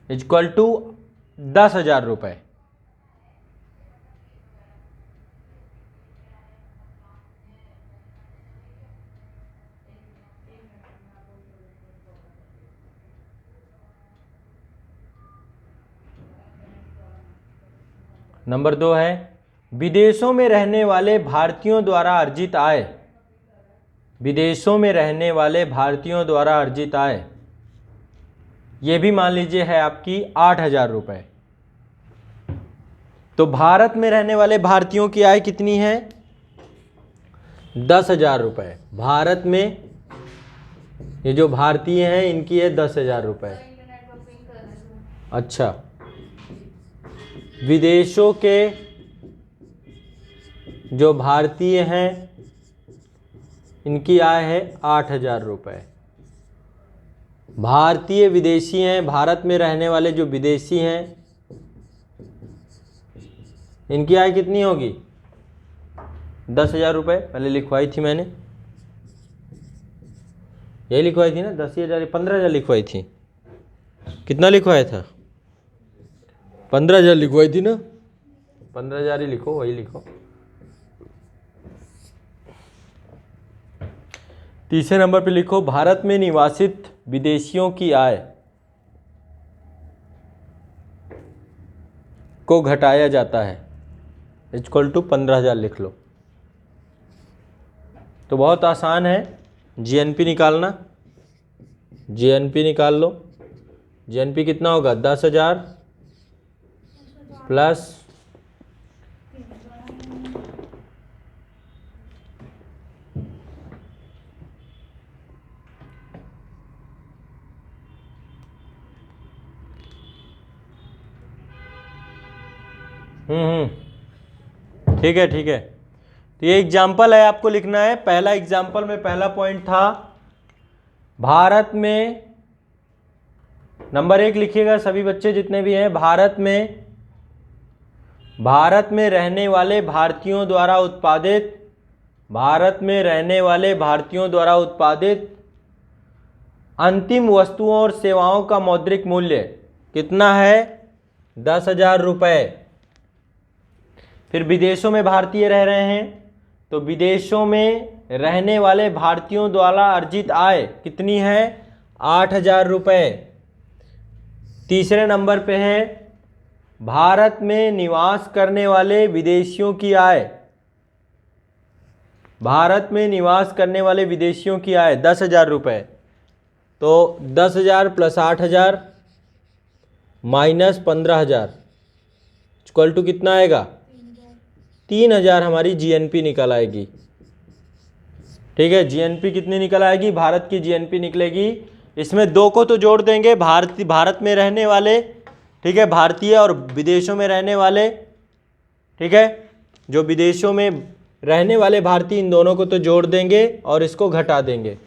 Speaker 1: इक्वल टू 10,000 रुपये। नंबर 2 है, विदेशों में रहने वाले भारतीयों द्वारा अर्जित आय, विदेशों में रहने वाले भारतीयों द्वारा अर्जित आय, ये भी मान लीजिए है आपकी 8,000 रुपये। तो भारत में रहने वाले भारतीयों की आय कितनी है, 10,000 रुपये। भारत में ये जो भारतीय हैं इनकी है 10,000 रुपये। अच्छा, विदेशों के जो भारतीय हैं इनकी आय है 8,000 रुपये। भारतीय विदेशी हैं, भारत में रहने वाले जो विदेशी हैं इनकी आय कितनी होगी? 10,000 रुपये। पहले लिखवाई थी मैंने, यही लिखवाई थी ना, 10,000 15,000 लिखवाई थी। कितना लिखवाया था? 15,000 लिखवाई थी ना, 15,000 ही लिखो, वही लिखो। तीसरे नंबर पे लिखो, भारत में निवासित विदेशियों की आय को घटाया जाता है, इक्वल टू 15,000 लिख लो। तो बहुत आसान है जीएनपी निकालना। जीएनपी निकाल लो। जीएनपी कितना होगा? 10,000 प्लस ठीक है ठीक है। तो ये एग्जाम्पल है, आपको लिखना है। पहला एग्जाम्पल में पहला पॉइंट था भारत में, नंबर 1 लिखिएगा सभी बच्चे जितने भी हैं। भारत में रहने वाले भारतीयों द्वारा उत्पादित, भारत में रहने वाले भारतीयों द्वारा उत्पादित अंतिम वस्तुओं और सेवाओं का मौद्रिक मूल्य कितना है? 10,000 रुपये। फिर विदेशों में भारतीय रह रहे हैं, तो विदेशों में रहने वाले भारतीयों द्वारा अर्जित आय कितनी है? 8,000 रुपये। तीसरे नंबर पे है भारत में निवास करने वाले विदेशियों की आय, भारत में निवास करने वाले विदेशियों की आय 10,000 रुपये। तो 10,000 प्लस 8,000 माइनस 15,000 इक्वल टू कितना आएगा? 3,000 हमारी जीएनपी निकल आएगी। ठीक है, जीएनपी कितनी निकल आएगी? भारत की जीएनपी निकलेगी। इसमें 2 को तो जोड़ देंगे, भारत में रहने वाले, ठीक है, भारतीय और विदेशों में रहने वाले, ठीक है, जो विदेशों में रहने वाले भारतीय, इन दोनों को तो जोड़ देंगे और इसको घटा देंगे,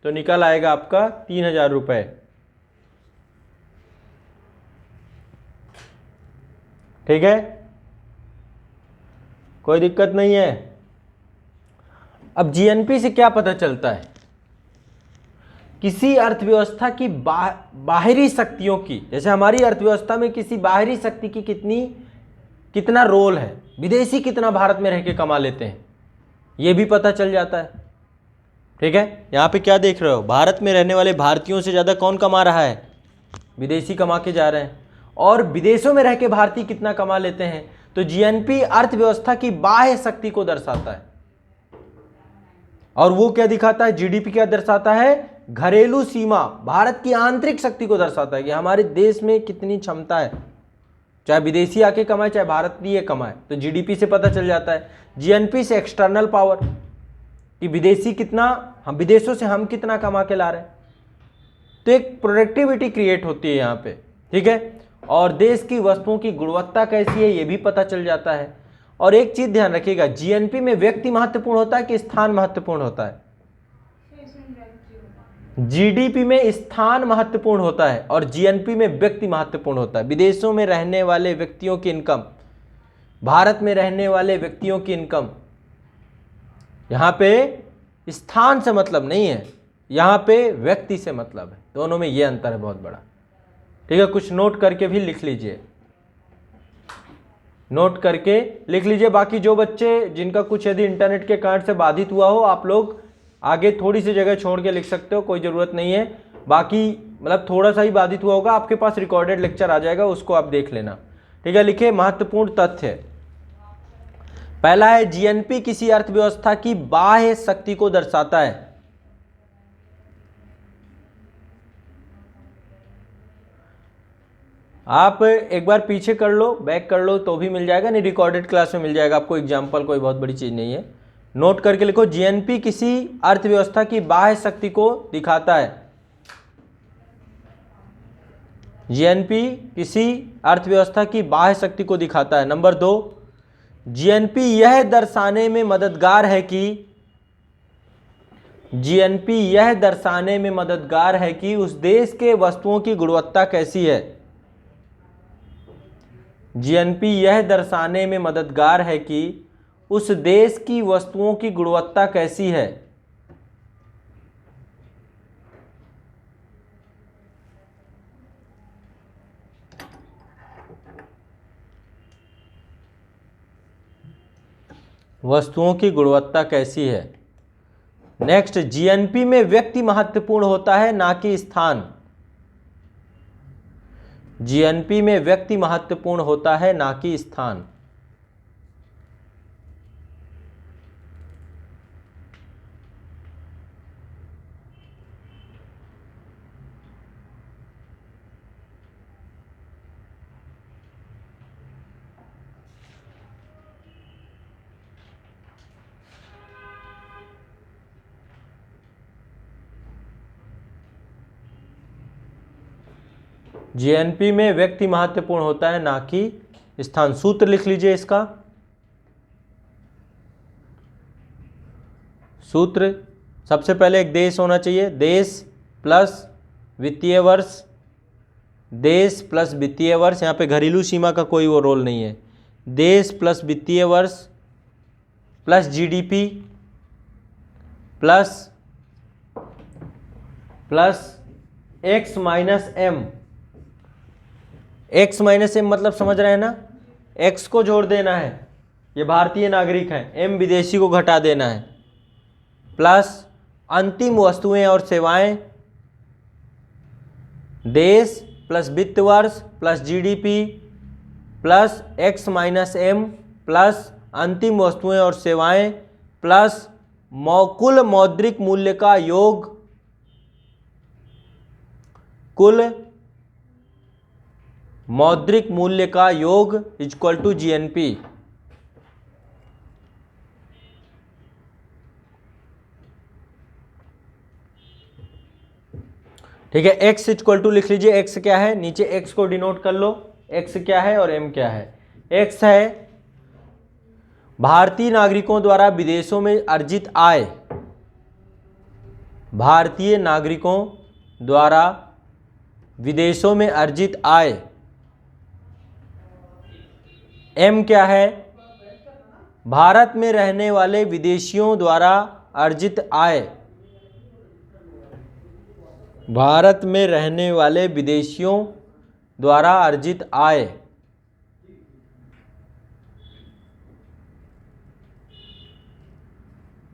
Speaker 1: तो निकल आएगा आपका 3,000 रुपये। ठीक है, कोई दिक्कत नहीं है। अब जीएनपी से क्या पता चलता है? किसी अर्थव्यवस्था की बाहरी शक्तियों की, जैसे हमारी अर्थव्यवस्था में किसी बाहरी शक्ति की कितना रोल है, विदेशी कितना भारत में रह के कमा लेते हैं, ये भी पता चल जाता है। ठीक है, यहाँ पे क्या देख रहे हो? भारत में रहने वाले भारतीयों से ज़्यादा कौन कमा रहा है? विदेशी कमा के जा रहे हैं। और विदेशों में रह के भारतीय कितना कमा लेते हैं? तो जीएनपी अर्थव्यवस्था की बाह्य शक्ति को दर्शाता है। और वो क्या दिखाता है? जीडीपी क्या दर्शाता है? घरेलू सीमा, भारत की आंतरिक शक्ति को दर्शाता है कि हमारे देश में कितनी क्षमता है, चाहे विदेशी आके कमाए चाहे भारतीय कमाए, तो जीडीपी से पता चल जाता है। जीएनपी से एक्सटर्नल पावर, कि विदेशी कितना, हम विदेशों से हम कितना कमा के ला रहे हैं, तो एक प्रोडक्टिविटी क्रिएट होती है यहाँ पे। ठीक है, और देश की वस्तुओं की गुणवत्ता कैसी है ये भी पता चल जाता है। और एक चीज ध्यान रखिएगा, जीएनपी में व्यक्ति महत्वपूर्ण होता है कि स्थान महत्वपूर्ण होता है? जीडीपी में स्थान महत्वपूर्ण होता है और जीएनपी में व्यक्ति महत्वपूर्ण होता है। विदेशों में रहने वाले व्यक्तियों की इनकम, भारत में रहने वाले व्यक्तियों की इनकम, यहाँ पे स्थान से मतलब नहीं है, यहाँ पे व्यक्ति से मतलब है। दोनों में ये अंतर है बहुत बड़ा। ठीक है, कुछ नोट करके भी लिख लीजिए, नोट करके लिख लीजिए। बाकी जो बच्चे जिनका कुछ यदि इंटरनेट के कारण से बाधित हुआ हो, आप लोग आगे थोड़ी सी जगह छोड़ के लिख सकते हो, कोई ज़रूरत नहीं है। बाकी मतलब थोड़ा सा ही बाधित हुआ होगा, आपके पास रिकॉर्डेड लेक्चर आ जाएगा, उसको आप देख लेना। ठीक है, लिखिए महत्वपूर्ण तथ्य। पहला है जीएनपी किसी अर्थव्यवस्था की बाह्य शक्ति को दर्शाता है। आप एक बार पीछे कर लो, बैक कर लो तो भी मिल जाएगा, नहीं रिकॉर्डेड क्लास में मिल जाएगा आपको एग्जाम्पल, कोई बहुत बड़ी चीज़ नहीं है। नोट करके लिखो, जीएनपी किसी अर्थव्यवस्था की बाह्य शक्ति को दिखाता है। जीएनपी किसी अर्थव्यवस्था की बाह्य शक्ति को दिखाता है। नंबर 2, जीएनपी यह दर्शाने में मददगार है कि जीएनपी यह दर्शाने में मददगार है कि उस देश के वस्तुओं की गुणवत्ता कैसी है। जीएनपी यह दर्शाने में मददगार है कि उस देश की वस्तुओं की गुणवत्ता कैसी है। वस्तुओं की गुणवत्ता कैसी है। नेक्स्ट, जीएनपी में व्यक्ति महत्वपूर्ण होता है ना कि स्थान। जीएनपी में व्यक्ति महत्वपूर्ण होता है ना कि स्थान। जीएनपी में व्यक्ति महत्वपूर्ण होता है ना कि स्थान। सूत्र लिख लीजिए इसका। सूत्र, सबसे पहले एक देश होना चाहिए, देश प्लस वित्तीय वर्ष, देश प्लस वित्तीय वर्ष, यहाँ पे घरेलू सीमा का कोई वो रोल नहीं है। देश प्लस वित्तीय वर्ष plus GDP plus X minus M. X minus M मतलब समझ रहे हैं ना, एक्स को जोड़ देना है, ये भारतीय नागरिक हैं, एम विदेशी को घटा देना है, प्लस अंतिम वस्तुएं और सेवाएं, देश प्लस वित्त वर्ष plus GDP plus X minus M plus अंतिम वस्तुएं और सेवाएं प्लस कुल मौद्रिक मूल्य का योग, कुल मौद्रिक मूल्य का योग इक्वल टू जीएनपी। ठीक है, एक्स इक्वल टू लिख लीजिए। एक्स क्या है, नीचे एक्स को डिनोट कर लो, एक्स क्या है और एम क्या है। एक्स है भारतीय नागरिकों द्वारा विदेशों में अर्जित आय, भारतीय नागरिकों द्वारा विदेशों में अर्जित आय। एम क्या है, भारत में रहने वाले विदेशियों द्वारा अर्जित आय, भारत में रहने वाले विदेशियों द्वारा अर्जित आय।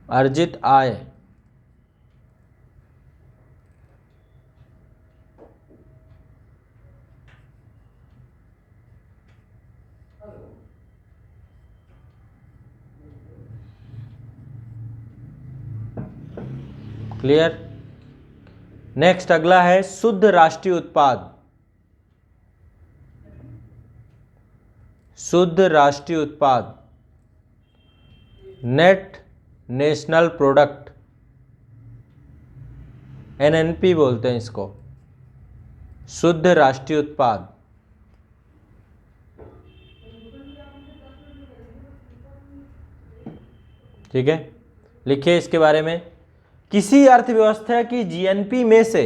Speaker 1: अर्जित आय। क्लियर। नेक्स्ट अगला है शुद्ध राष्ट्रीय उत्पाद। शुद्ध राष्ट्रीय उत्पाद, नेट नेशनल प्रोडक्ट, एनएनपी बोलते हैं इसको, शुद्ध राष्ट्रीय उत्पाद। ठीक है, लिखिए इसके बारे में। किसी अर्थव्यवस्था की जीएनपी में से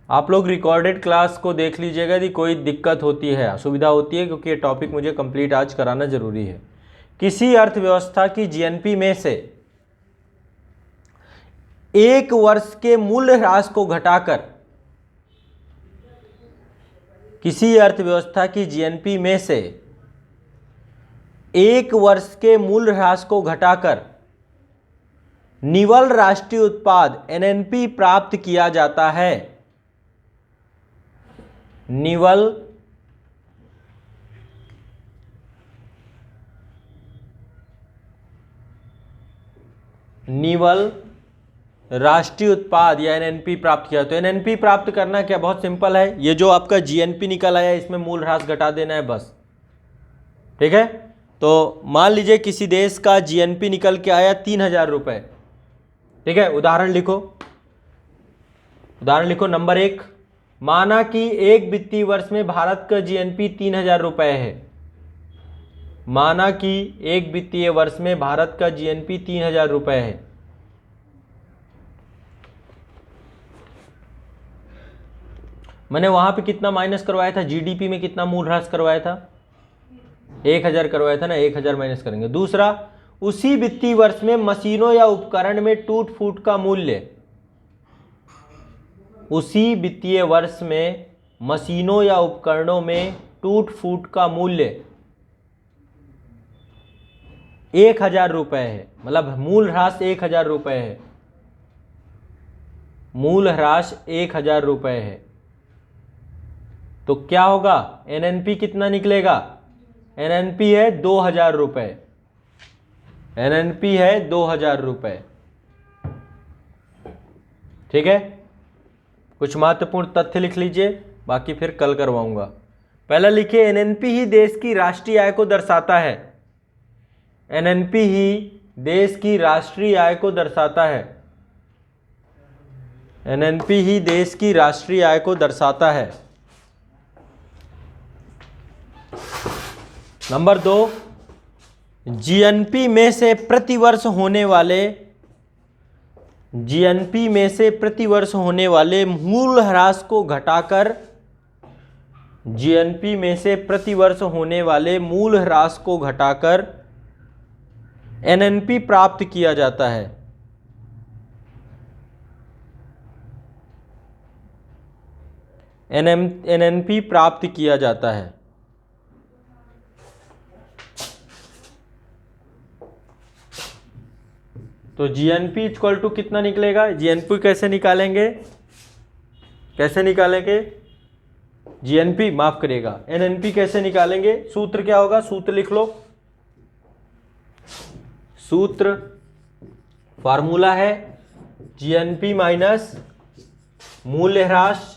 Speaker 1: आप लोग रिकॉर्डेड क्लास को देख लीजिएगा, यदि कोई दिक्कत होती है, असुविधा होती है, क्योंकि ये टॉपिक मुझे कंप्लीट आज कराना जरूरी है। किसी अर्थव्यवस्था की जीएनपी में से एक वर्ष के मूल्य ह्रास को घटाकर, किसी अर्थव्यवस्था की जीएनपी में से एक वर्ष के मूल्य ह्रास को घटाकर निवल राष्ट्रीय उत्पाद एनएनपी प्राप्त किया जाता है। निवल राष्ट्रीय उत्पाद या एनएनपी प्राप्त किया। तो एनएनपी प्राप्त करना क्या, बहुत सिंपल है, ये जो आपका जीएनपी निकल आया इसमें मूल ह्रास घटा देना है बस, ठीक है। तो मान लीजिए किसी देश का जीएनपी निकल के आया 3,000 रुपये, ठीक है। उदाहरण लिखो, उदाहरण लिखो नंबर 1, माना कि एक वित्तीय वर्ष में भारत का जीएनपी 3,000 रुपये है। माना कि एक वित्तीय वर्ष में भारत का जीएनपी 3,000 रुपये है। मैंने वहां पे कितना माइनस करवाया था, जीडीपी में कितना मूल ह्रास करवाया था, 1,000 करवाया था ना, 1,000 माइनस करेंगे। दूसरा, उसी वित्तीय वर्ष में मशीनों या उपकरण में टूट फूट का मूल्य, उसी वित्तीय वर्ष में मशीनों या उपकरणों में टूट फूट का मूल्य 1,000 रुपये है, मतलब मूल ह्रास 1,000 रुपये है, मूल ह्रास 1,000 रुपये है। तो क्या होगा, एनएनपी कितना निकलेगा, एनएनपी है 2,000 रुपये, एनएनपी है 2,000 रुपये, ठीक है। कुछ महत्वपूर्ण तथ्य लिख लीजिए, बाकी फिर कल करवाऊंगा। पहला लिखिए, एनएनपी ही देश की राष्ट्रीय आय को दर्शाता है। एनएनपी ही देश की राष्ट्रीय आय को दर्शाता है। एनएनपी ही देश की राष्ट्रीय आय को दर्शाता है। नंबर 2, जीएनपी में से प्रतिवर्ष होने वाले, जीएनपी में से प्रतिवर्ष होने वाले मूल ह्रास को घटाकर, जीएनपी में से प्रतिवर्ष होने वाले मूल ह्रास को घटाकर एनएनपी प्राप्त किया जाता है। एनएनपी प्राप्त किया जाता है। तो जीएनपी इक्वल टू कितना निकलेगा, जीएनपी कैसे निकालेंगे, कैसे निकालेंगे, जीएनपी माफ करिएगा, एनएनपी कैसे निकालेंगे, सूत्र क्या होगा, सूत्र लिख लो। सूत्र फार्मूला है जीएनपी माइनस मूल्य ह्रास,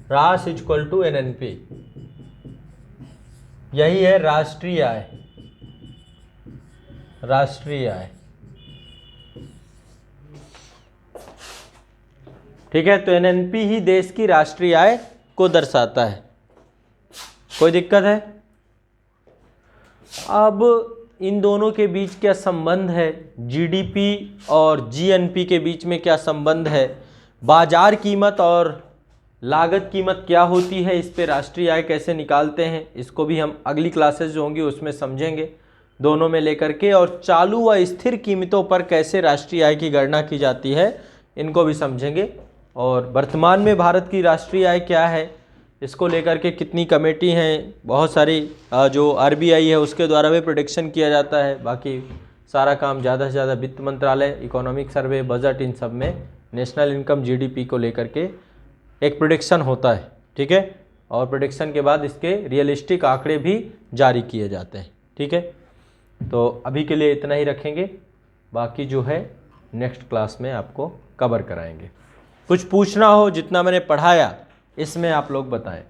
Speaker 1: ह्रास इक्वल टू एनएनपी। यही है राष्ट्रीय आय, राष्ट्रीय आय, ठीक है। तो एनएनपी ही देश की राष्ट्रीय आय को दर्शाता है। कोई दिक्कत है? अब इन दोनों के बीच क्या संबंध है, जीडीपी और जीएनपी के बीच में क्या संबंध है, बाजार कीमत और लागत कीमत क्या होती है, इस पे राष्ट्रीय आय कैसे निकालते हैं, इसको भी हम अगली क्लासेस जो होंगी उसमें समझेंगे, दोनों में लेकर के। और चालू व स्थिर कीमतों पर कैसे राष्ट्रीय आय की गणना की जाती है, इनको भी समझेंगे। और वर्तमान में भारत की राष्ट्रीय आय क्या है, इसको लेकर के कितनी कमेटी हैं, बहुत सारी जो आरबीआई है उसके द्वारा भी प्रेडिक्शन किया जाता है। बाकी सारा काम ज़्यादा से ज़्यादा वित्त मंत्रालय, इकोनॉमिक सर्वे, बजट, इन सब में नेशनल इनकम, जीडीपी को लेकर के एक प्रेडिक्शन होता है, ठीक है। और प्रेडिक्शन के बाद इसके रियलिस्टिक आंकड़े भी जारी किए जाते हैं, ठीक है। तो अभी के लिए इतना ही रखेंगे, बाकी जो है नेक्स्ट क्लास में आपको कवर कराएंगे। कुछ पूछना हो, जितना मैंने पढ़ाया इसमें आप लोग बताएं।